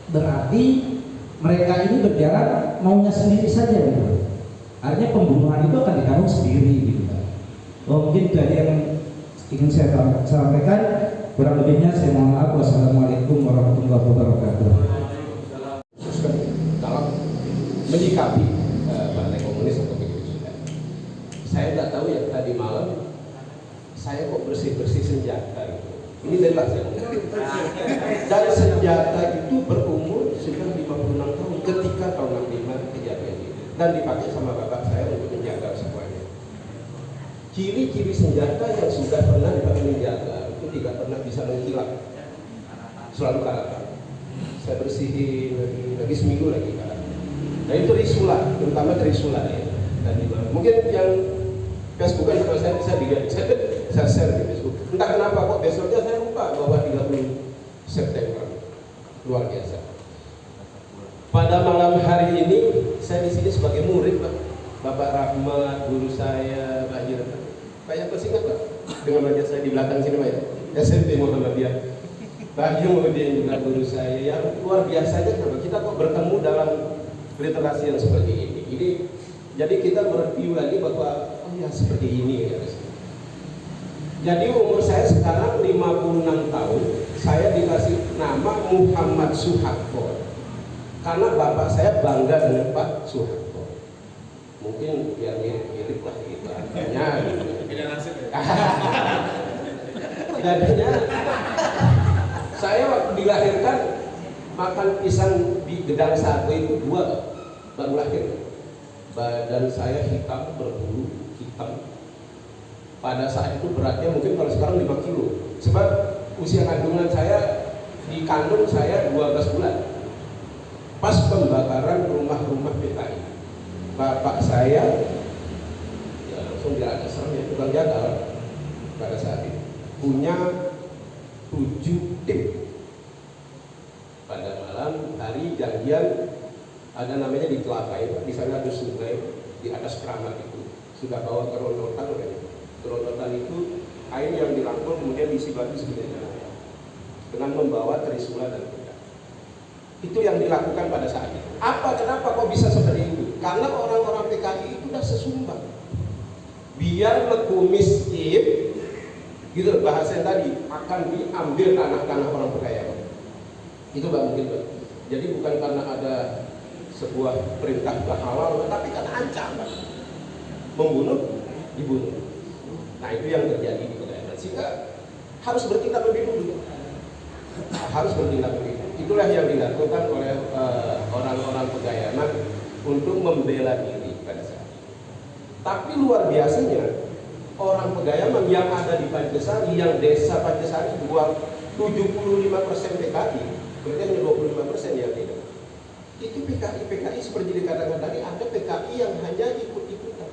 berarti mereka ini berjalan maunya sendiri saja gitu. Artinya pembunuhan itu akan ditanggung sendiri gitu Pak. Mungkin dari yang ingin saya sampaikan, kurang lebihnya saya mohon maaf. Wassalamualaikum warahmatullahi wabarakatuh. Dalam menyikapi Partai Komunis atau begitu juga, saya nggak tahu ya tadi malam saya kok bersih-bersih senjata gitu. Ini bebas ya. Dan senjata itu berumur sudah 56 tahun ketika tahun 65 kejadian ini, dan dipakai sama bapak saya untuk menjaga semuanya. Ciri-ciri senjata yang sudah pernah dipakai menjaga itu tidak pernah bisa menghilang, selalu kalah. Saya bersihin lagi seminggu lagi kalah. Nah itu Trisula, terutama Trisula ya. Dan mungkin yang Facebookan kalau saya bisa dilihat, saya share di Facebook. Entah kenapa kok besoknya saya lupa bahwa 30 September luar biasa. Pada malam hari ini saya di sini sebagai murid Pak, Bapak Rahmat, guru saya, Pak Jira. Pak yang masih ingat Pak dengan wajah saya di belakang sini Pak ya, SMP Muhammadiyah. Pak Jumudin juga guru saya yang luar biasanya. Kita kok bertemu dalam literasi yang seperti ini. Jadi kita mereview lagi bahwa oh ya seperti ini ya. Jadi umur saya sekarang 56 tahun, saya dikasih nama Muhammad Suharto karena bapak saya bangga dengan Pak Suharto. Mungkin biar mirip-mirip lah gitu artinya. Beda nasib ya. Jadinya saya waktu dilahirkan makan pisang di gedang sate itu 2 baru lahir. Badan saya hitam, berbulu hitam. Pada saat itu beratnya mungkin kalau sekarang 5 kilo. Sebab usia kandungan saya, di kandung saya 12 bulan. Pas pembakaran rumah-rumah PKI. Bapak saya ya langsung dia ada serem ya, tukang jagal pada saat itu. Punya 7 tim. Pada malam hari janjian ada namanya di Telapai, di sana ada sungai di atas keramat itu. Sudah bawa kerondotan kan? Kerondotan itu air yang dirangkul kemudian diisi batu sebenarnya dengan membawa Trisula dan kuda. Itu yang dilakukan pada saat itu. Kenapa kok bisa seperti itu? Karena orang-orang PKI itu udah sesumbang. Biar lekumis gitu bahasa yang tadi akan diambil tanah-tanah orang kaya. Itu Mbak mungkin Mbak. Jadi bukan karena ada sebuah perintah halal, tapi karena ancaman membunuh, dibunuh. Nah itu yang terjadi di Pegayaman, sehingga harus bertindak lebih dulu. Harus bertindak lebih dulu. Itulah yang dilakukan oleh orang-orang Pegayaman untuk membela diri pada saat itu. Tapi luar biasanya orang Pegayaman yang ada di Pancasari, yang desa Pancasari 75% PKI, berarti hanya 25% yang tidak. Itu PKI seperti dikatakan tadi, ada PKI yang hanya ikut-ikutan,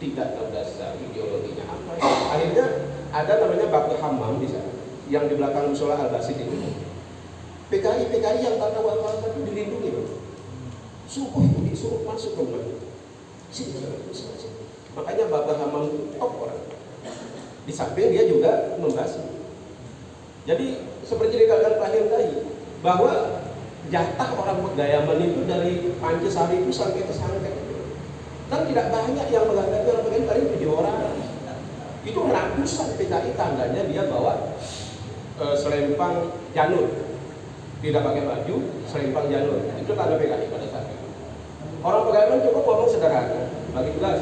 tidak tahu dasar ideologinya apa. Akhirnya ada namanya Baku Hamam di sana, yang di belakang musola Al-Basid itu, PKI yang tanda wafat itu dilindungi, subuh itu disuruh masuk ke rumah itu. Sini. Makanya Bapak Hamam itu top orang. Di samping dia juga membasuh. Jadi seperti dikatakan Pak Hil tadi, bahwa jatah orang Pegayaman itu dari Pancasari itu sampai ke Sangkep. Dan tidak banyak yang menghadapi orang Pegayaman, paling 7 orang. Itu ratusan PKI tandanya dia bawa selempang janur. Tidak pakai baju, selempang janur. Itu tanda PKI pada saat itu. Orang Pegayaman cukup ngomong sederhana, bagi jelas.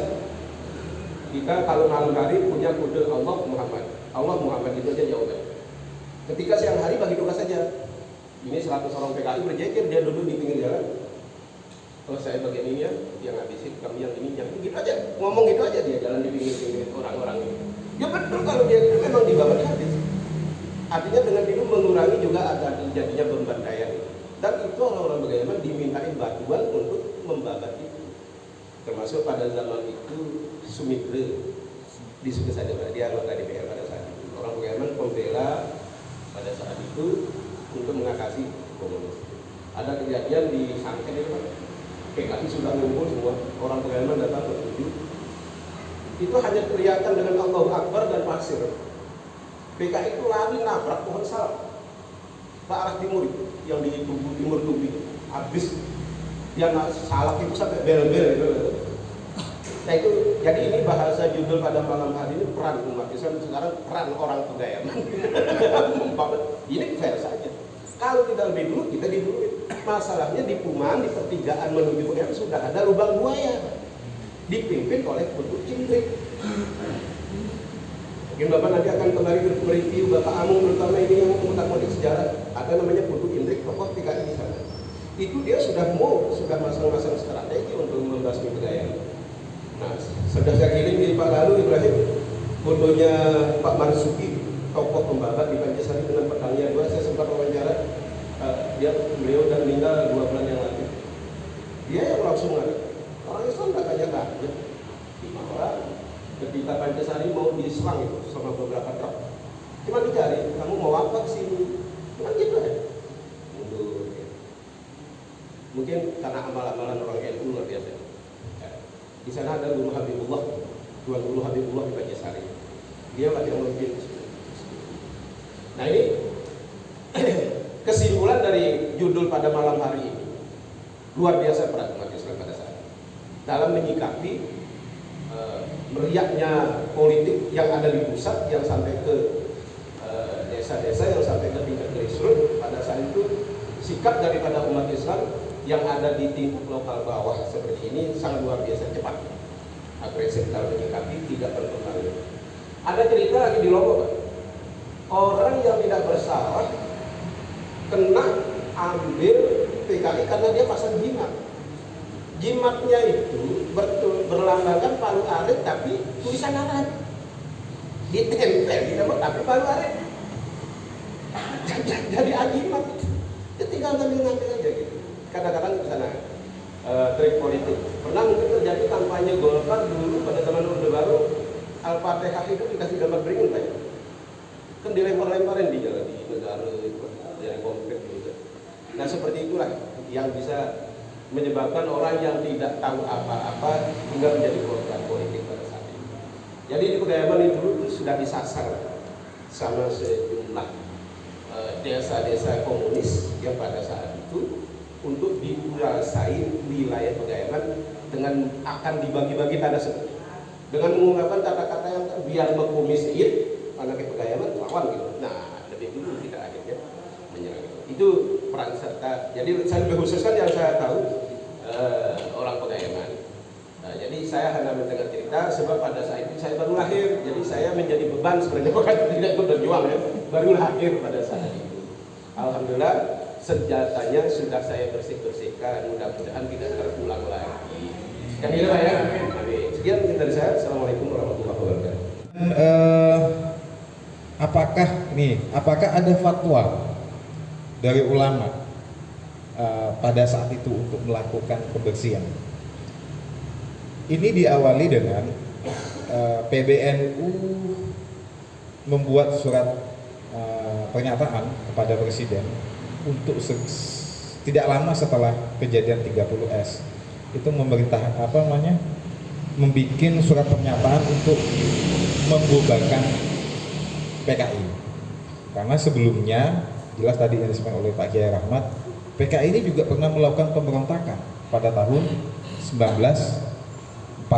Kita kalau malam hari punya kode Allah Muhammad itu aja jawabannya. Ketika siang hari bagi tugas saja. Ini 100 orang PKI berjejer, dia duduk di pinggir jalan. Kalau saya bagian ini ya, dia ngabisin, kami yang ini, yang gitu aja. Ngomong gitu aja dia jalan di pinggir-pinggir orang-orang ini. Ya betul kalau dia itu memang dibabat habis. Artinya dengan itu mengurangi juga ada terjadinya pembantaian. Dan itu orang-orang Pegayaman dimintain bantuan untuk membabat itu. Termasuk pada zaman itu Sumitre disebut saja, dia anggota DPR pada saat itu. Orang Pegayaman pembela pada saat itu untuk mengatasi komunis. Ada kejadian di Sangken itu kan, PKI sudah ngumpul semua, orang Pegayaman datang bertujuh. Itu hanya teriakan dengan Allahu Akbar dan pasir. PKI itu lari nabrak pohon salak ke arah timur itu, yang di timur Tubi. Habis dia salak itu sampai bel-bel gitu. Nah itu, jadi ini bahasa judul pada malam hari ini peran umat Islam, sekarang peran orang Pegayaman. Ini fair saja. Kalau kita lebih dulu, kita diduluin. Masalahnya di Puman, di pertigaan menuju Pegayaman sudah ada lubang buaya, dipimpin oleh Putu Indrik. Mungkin Bapak nanti akan kembali mereview Bapak Amung, terutama ini yang mengutak-ngutik sejarah. Ada namanya Putu Indrik, tokoh PKI di sana. Itu dia sudah masang-masang strategi untuk membasmi Pegayaman. Nah, sudah saya kirim di Pak Lalu Ibrahim fotonya Pak Marsuki, tokoh pembabat di Pancasari dengan pedangnya 2. Saya sempat wawancara, beliau dan meninggal 2 bulan yang lalu. Dia yang langsung ngadu. Orang Islam tak banyak 5 orang. Ketika Pancasari mau diserang itu sama beberapa truk, cuma dicari, kamu mau apa kesini? Cuma gitu ya. Mundur. Mungkin karena amal-amalan orang NU luar biasa. Di sana ada Guru Habibullah, Tuan Guru Habibullah di Pancasari. Dia yang memimpin. Nah ini kesimpulan dari judul pada malam hari ini, luar biasa peran umat Islam pada saat ini dalam menyikapi meriaknya politik yang ada di pusat, yang sampai ke desa-desa, yang sampai ke tingkat grassroots. Pada saat itu sikap daripada umat Islam yang ada di tingkat lokal bawah seperti ini sangat luar biasa cepat, agresif dalam menyikapi, tidak berpengaruh. Ada cerita lagi di Lombok, Pak. Orang yang tidak bersalah kena ambil PKI karena dia pasang jimat. Jimatnya itu berlambangkan Palu Arit tapi tulisan Arab, ditempel di dalam tapi Palu Arit. Jadi ajimat, dia tinggal ngambil aja gitu. Kadang-kadang di sana trik politik. Pernah mungkin terjadi kampanye Golkar dulu pada zaman Orde Baru, Al-Fatihah itu dikasih gambar beringin, Pak. Kan dilempar-lemparin di jalan, di negara itu dari konflik gitu. Nah seperti itulah yang bisa menyebabkan orang yang tidak tahu apa-apa hingga menjadi korban politik pada saat itu. Jadi di Pegayaman itu sudah disasar sama sejumlah desa-desa komunis yang pada saat itu untuk dikuasai wilayah Pegayaman dengan akan dibagi-bagi tanda seperti dengan mengungkapkan kata-kata yang biar mengkomisir anak Pegayaman lawan gitu. Nah lebih dulu kita akhirnya menyerang itu peran serta. Jadi saya lebih khususkan yang saya tahu orang Pegayaman. Nah, jadi saya hanya mendengar cerita sebab pada saat itu saya baru lahir, jadi saya menjadi beban sebenarnya, bukan tidak ikut berjuang ya, baru lahir pada saat itu. Alhamdulillah senjatanya sudah saya bersihkan, mudah-mudahan tidak terulang lagi. Kan itu Pak ya. Sekian dari saya. Assalamualaikum warahmatullahi wabarakatuh. Apakah ada fatwa dari ulama pada saat itu untuk melakukan kebersihan? Ini diawali dengan PBNU membuat surat pernyataan kepada Presiden untuk tidak lama setelah kejadian 30S itu memberintah membuat surat pernyataan untuk membubarkan PKI. Karena sebelumnya jelas tadi yang disampaikan oleh Pak Kiai Rahmat, PKI ini juga pernah melakukan pemberontakan pada tahun 1948.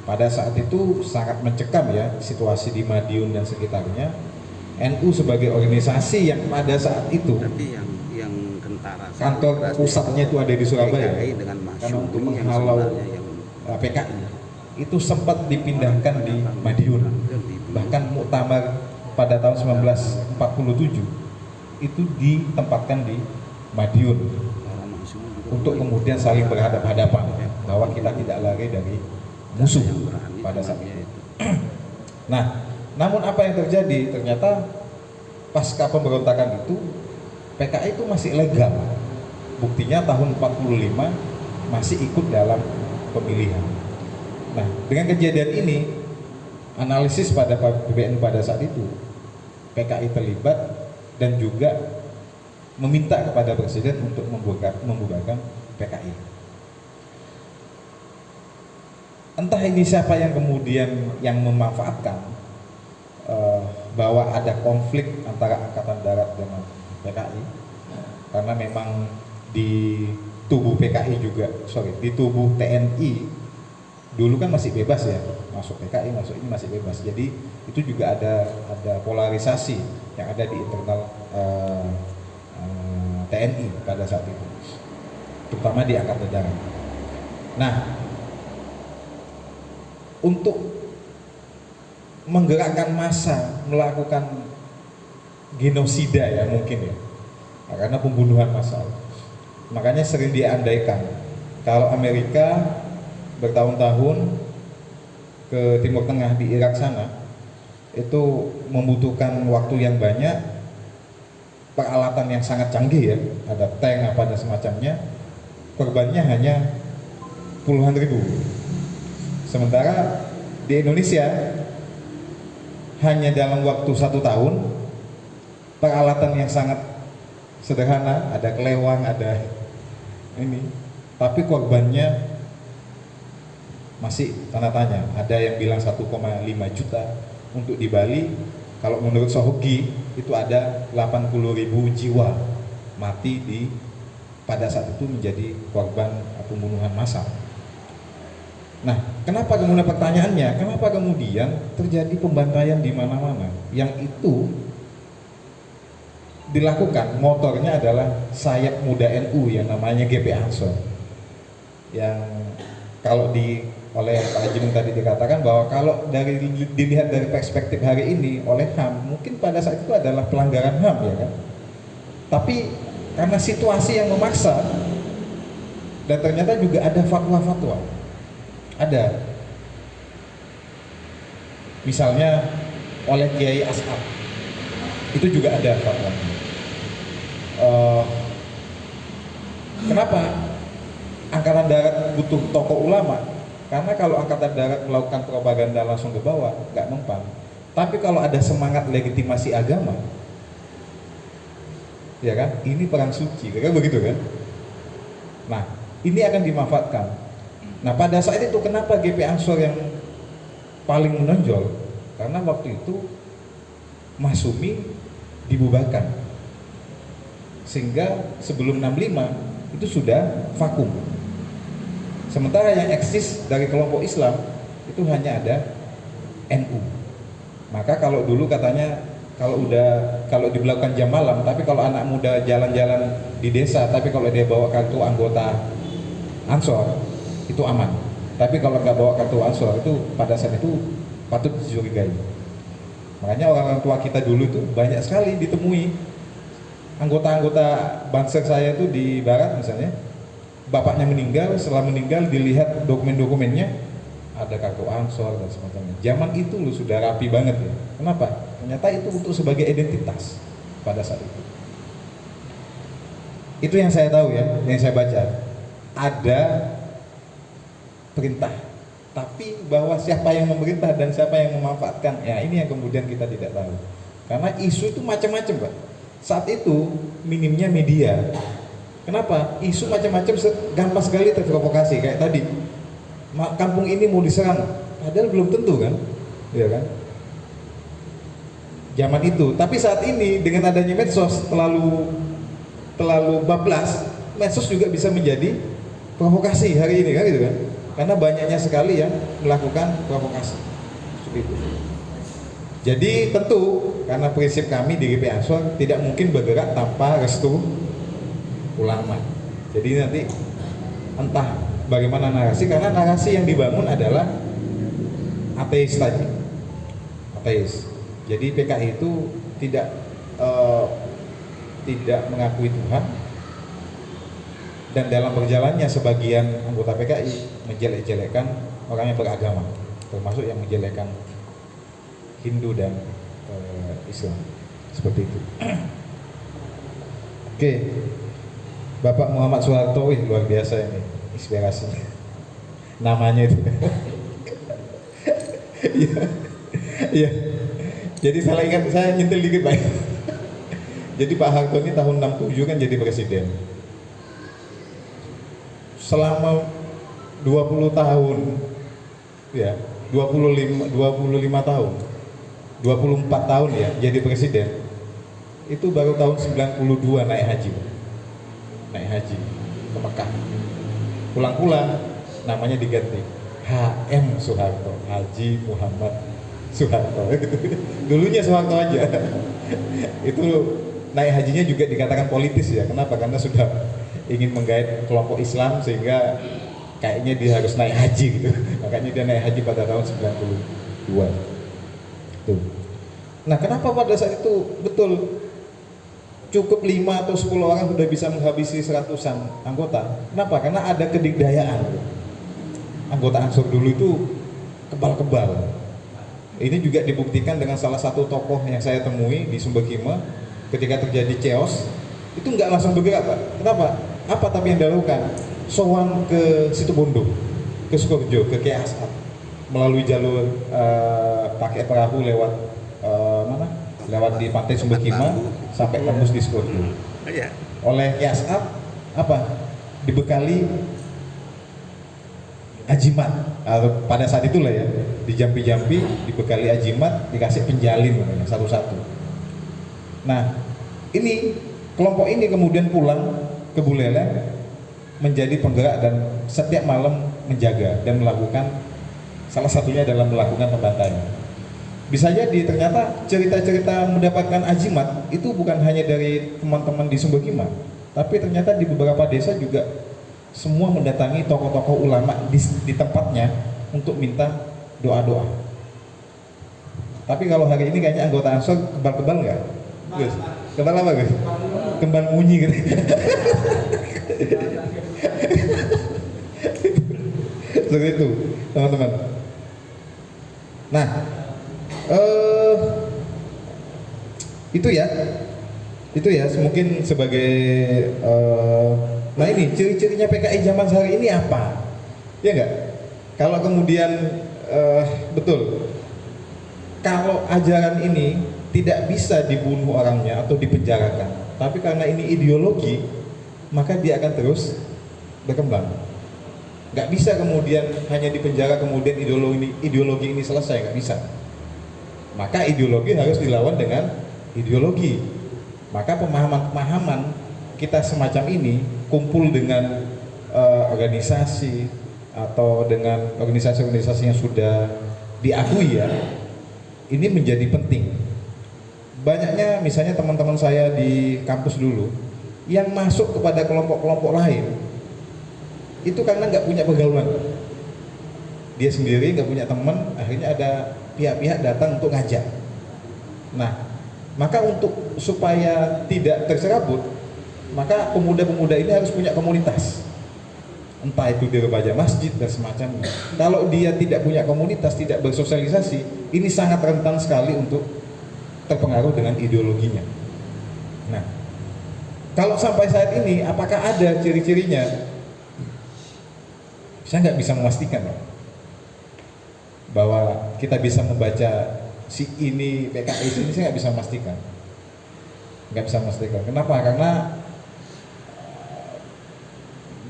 Pada saat itu sangat mencekam ya situasi di Madiun dan sekitarnya. NU sebagai organisasi yang pada saat itu Tapi yang kentara kantor pusatnya itu ada di Surabaya, PKI dengan karena untuk Masyumi yang menghalau sebenarnya yang PKI itu sempat dipindahkan di Madiun. Bahkan muktamar pada tahun 1947 itu ditempatkan di Madiun untuk kemudian saling berhadapan-hadapan bahwa kita tidak lari dari musuh pada saat itu. Nah, namun apa yang terjadi? Ternyata pasca pemberontakan itu PKI itu masih legal. Buktinya tahun 45 masih ikut dalam pemilihan. Nah, dengan kejadian ini, analisis pada PBNU pada saat itu, PKI terlibat dan juga meminta kepada Presiden untuk membubarkan PKI. Entah ini siapa yang kemudian yang memanfaatkan bahwa ada konflik antara Angkatan Darat dengan PKI, karena memang di tubuh PKI juga, di tubuh TNI dulu kan masih bebas ya, masuk PKI, masuk ini masih bebas. Jadi itu juga ada polarisasi yang ada di internal TNI pada saat itu, terutama di Angkatan Darat. Nah, untuk menggerakkan massa melakukan genosida ya mungkin ya, karena pembunuhan massal. Makanya sering diandaikan kalau Amerika bertahun-tahun ke Timur Tengah di Irak sana itu membutuhkan waktu yang banyak, peralatan yang sangat canggih ya, ada tank apa dan semacamnya, korbannya hanya puluhan ribu. Sementara di Indonesia hanya dalam waktu 1 tahun, peralatan yang sangat sederhana, ada kelewang, ada ini, tapi korbannya masih tanda tanya. Ada yang bilang 1,5 juta untuk di Bali. Kalau menurut Sohogi itu ada 80.000 jiwa mati pada saat itu menjadi korban pembunuhan massal. Nah, kenapa kemudian pertanyaannya, kenapa kemudian terjadi pembantaian di mana-mana? Yang itu dilakukan, motornya adalah sayap muda NU yang namanya GP Ansor. Yang kalau oleh Pak Haji tadi dikatakan bahwa kalau dilihat dari perspektif hari ini oleh HAM, mungkin pada saat itu adalah pelanggaran HAM ya kan. Tapi karena situasi yang memaksa dan ternyata juga ada fatwa-fatwa. Ada, misalnya oleh Kiai Ashab, itu juga ada fatwanya. Kenapa Angkatan Darat butuh tokoh ulama? Karena kalau Angkatan Darat melakukan propaganda langsung ke bawah, nggak mempan. Tapi kalau ada semangat legitimasi agama, ya kan? Ini perang suci, kan begitu kan? Nah, ini akan dimanfaatkan. Nah, pada saat itu kenapa GP Ansor yang paling menonjol? Karena waktu itu Masyumi dibubarkan, sehingga sebelum 65 itu sudah vakum. Sementara yang eksis dari kelompok Islam itu hanya ada NU. Maka kalau dulu katanya kalau diberlakukan jam malam, tapi kalau anak muda jalan-jalan di desa, tapi kalau dia bawa kartu anggota Ansor itu aman. Tapi kalau nggak bawa kartu Ansor itu pada saat itu patut dicurigai. Makanya orang tua kita dulu itu banyak sekali ditemui anggota-anggota Banser saya itu di barat misalnya, bapaknya meninggal, setelah meninggal dilihat dokumen-dokumennya ada kartu Ansor dan semacamnya. Zaman itu lu sudah rapi banget ya. Kenapa? Ternyata itu untuk sebagai identitas pada saat itu. Itu yang saya tahu ya, yang saya baca. Ada perintah, tapi bahwa siapa yang memerintah dan siapa yang memanfaatkan, ya ini yang kemudian kita tidak tahu. Karena isu itu macam-macam, Pak. Saat itu minimnya media. Kenapa? Isu macam-macam gampang sekali terprovokasi. Kayak tadi, kampung ini mau diserang, padahal belum tentu kan, ya kan? Zaman itu. Tapi saat ini dengan adanya medsos terlalu bablas, medsos juga bisa menjadi provokasi hari ini kan, gitu kan? Karena banyaknya sekali yang melakukan provokasi. Seperti itu. Jadi tentu karena prinsip kami di GP Ansor tidak mungkin bergerak tanpa restu ulama. Jadi nanti entah bagaimana narasi, karena narasi yang dibangun adalah ateis tadi, ateis. Jadi PKI itu tidak mengakui Tuhan, dan dalam berjalannya sebagian anggota PKI menjelek-jelekan orang yang beragama, termasuk yang menjelekkan Hindu dan Islam, seperti itu. Oke, Bapak Muhammad Soeharto, luar biasa ini inspirasinya, namanya itu. Iya. Jadi salah ingat, saya nyentil dikit Pak. Jadi Pak Harto ini tahun 67 kan jadi presiden. Selama 20 tahun, ya 25 tahun, 24 tahun ya jadi presiden. Itu baru tahun 92 naik haji ke Mekah. Pulang-pulang namanya diganti HM Soeharto, Haji Muhammad Soeharto. Dulunya Soeharto aja. Itu naik hajinya juga dikatakan politis ya. Kenapa? Karena sudah ingin menggait kelompok Islam sehingga kayaknya dia harus naik haji gitu. Makanya dia naik haji pada tahun 92. Tuh. Nah, kenapa pada saat itu betul cukup 5 atau 10 orang sudah bisa menghabisi 100-an anggota? Kenapa? Karena ada kedikdayaan. Anggota Ansor dulu itu kebal-kebal. Ini juga dibuktikan dengan salah satu tokoh yang saya temui di Sumberkima ketika terjadi chaos, itu nggak langsung bergerak Pak. Kenapa? Apa tapi yang dilakukan? Sowan ke Situbondo, ke Sukoharjo, ke Kiai As'ad, melalui jalur pakai perahu lewat mana? Lewat di pantai Sumberkima sampai tembus di Sukoharjo. Oleh Kiai As'ad apa? Dibekali ajimat. Pada saat itulah ya, dijampi-jampi, dibekali ajimat, dikasih penjalin namanya satu-satu. Nah, ini kelompok ini kemudian pulang ke Buleleng menjadi penggerak dan setiap malam menjaga dan melakukan, salah satunya dalam melakukan pembantaian. Bisa jadi ternyata cerita-cerita mendapatkan ajimat itu bukan hanya dari teman-teman di Sumberkima, tapi ternyata di beberapa desa juga semua mendatangi tokoh-tokoh ulama di tempatnya untuk minta doa-doa. Tapi kalau hari ini kayaknya anggota Ansor kebal-kebal nggak? Gus, kebal apa Gus? Kembal munyi gitu. Seperti itu, teman-teman. Nah, itu ya mungkin sebagai nah ini ciri-cirinya PKI zaman hari ini apa? Ya enggak? Kalau kemudian betul, kalau ajaran ini tidak bisa dibunuh orangnya atau dipenjarakan, tapi karena ini ideologi, maka dia akan terus berkembang. Nggak bisa kemudian hanya dipenjara kemudian ideologi ini selesai, nggak bisa. Maka ideologi harus dilawan dengan ideologi. Maka pemahaman kita semacam ini kumpul dengan organisasi atau dengan organisasi-organisasi yang sudah diakui ya, ini menjadi penting. Banyaknya misalnya teman-teman saya di kampus dulu yang masuk kepada kelompok-kelompok lain itu karena nggak punya pergaulan, dia sendiri nggak punya teman, akhirnya ada pihak-pihak datang untuk ngajak. Nah, maka untuk supaya tidak terserabut, maka pemuda-pemuda ini harus punya komunitas, entah itu di remaja masjid dan semacamnya. Kalau dia tidak punya komunitas, tidak bersosialisasi, ini sangat rentan sekali untuk terpengaruh dengan ideologinya. Nah, kalau sampai saat ini, apakah ada ciri-cirinya? Saya nggak bisa memastikan bahwa kita bisa membaca si ini PKI ini saya nggak bisa memastikan. Kenapa? Karena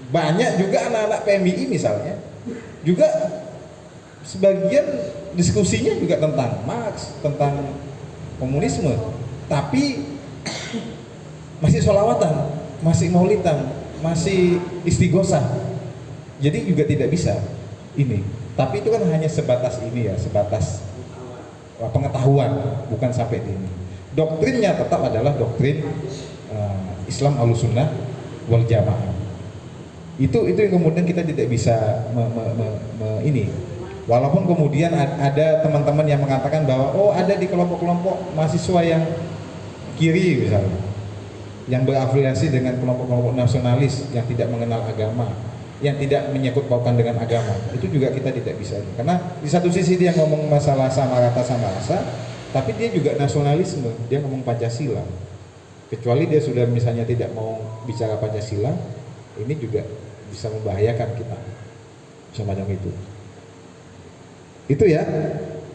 banyak juga anak-anak PMII misalnya juga sebagian diskusinya juga tentang Marx, tentang komunisme, tapi masih sholawatan, masih maulidan, masih istighosah. Jadi juga tidak bisa ini. Tapi itu kan hanya sebatas ini ya, sebatas pengetahuan, bukan sampai di ini. Doktrinnya tetap adalah doktrin Islam Ahlussunnah wal Jamaah. Itu yang kemudian kita tidak bisa ini. Walaupun kemudian ada teman-teman yang mengatakan bahwa oh ada di kelompok-kelompok mahasiswa yang kiri misalnya, yang berafiliasi dengan kelompok-kelompok nasionalis yang tidak mengenal agama, yang tidak menyangkut pautan dengan agama, itu juga kita tidak bisa. Karena di satu sisi dia ngomong masalah sama rasa, tapi dia juga nasionalisme, dia ngomong Pancasila. Kecuali dia sudah misalnya tidak mau bicara Pancasila, ini juga bisa membahayakan kita semacam itu. Itu ya.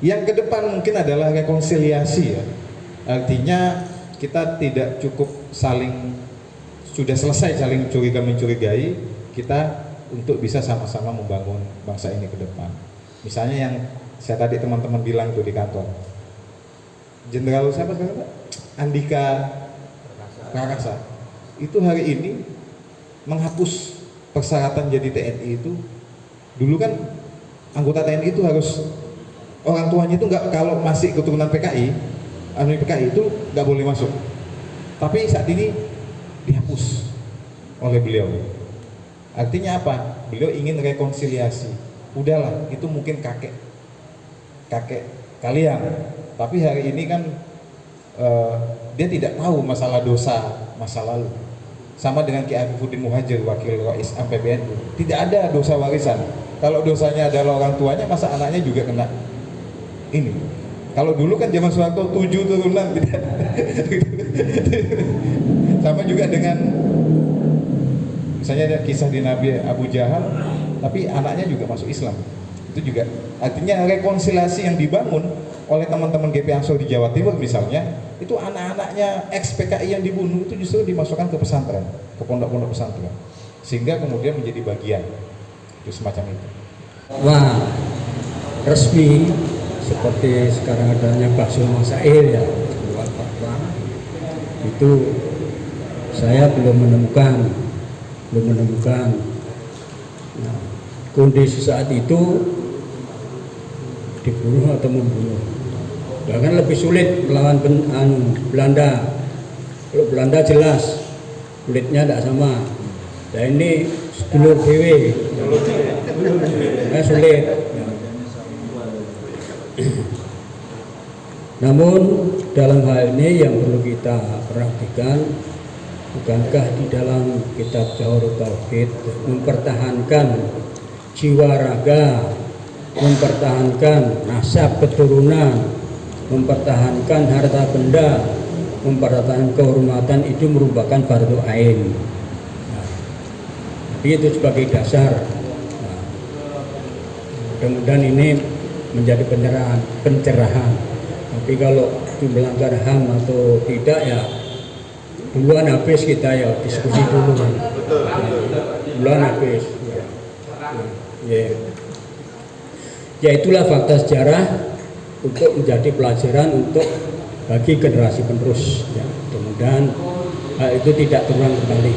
Yang ke depan mungkin adalah rekonsiliasi ya. Artinya kita tidak cukup sudah selesai saling mencurigai, kita untuk bisa sama-sama membangun bangsa ini ke depan. Misalnya yang saya tadi teman-teman bilang itu di kantor, Jenderal siapa sekarang Pak? Andika Prakasa itu hari ini menghapus persyaratan jadi TNI itu. Dulu kan anggota TNI itu harus orang tuanya itu nggak, kalau masih keturunan PKI itu nggak boleh masuk. Tapi saat ini dihapus oleh beliau. Artinya apa? Beliau ingin rekonsiliasi. Udahlah, itu mungkin kakek kalian. Tapi hari ini kan dia tidak tahu masalah dosa masa lalu. Sama dengan Ki Arifuddin Muhajir, wakil Rais PBNU. Tidak ada dosa warisan. Kalau dosanya adalah orang tuanya, masa anaknya juga kena ini. Kalau dulu kan zaman Soeharto 7 turunan tidak. Sama juga dengan misalnya ada kisah di Nabi Abu Jahal, tapi anaknya juga masuk Islam. Itu juga artinya rekonsiliasi yang dibangun oleh teman-teman GP Ansor di Jawa Timur misalnya, itu anak-anaknya ex-PKI yang dibunuh itu justru dimasukkan ke pesantren, ke pondok-pondok pesantren, sehingga kemudian menjadi bagian itu semacam itu. Wah, resmi seperti sekarang adanya Baksul Masail ya, buat fatwa itu saya belum menemukan. Nah, kondisi saat itu dibunuh atau membunuh, bahkan lebih sulit melawan Belanda. Kalau Belanda jelas kulitnya tidak sama. Nah ini sedulur dewe, sulit. Namun dalam hal ini yang perlu kita perhatikan, bukankah di dalam kitab Jawharut Tauhid mempertahankan jiwa raga, mempertahankan nasab keturunan, mempertahankan harta benda, mempertahankan kehormatan itu merupakan fardu ain. Nah, itu sebagai dasar. Nah, mudah-mudahan ini menjadi pencerahan. Tapi kalau itu melanggar HAM atau tidak ya duluan habis kita ya diskusi dulu. Duluan habis. Ya itulah fakta sejarah untuk menjadi pelajaran untuk bagi generasi penerus. Ya, mudah-mudahan itu tidak terulang kembali.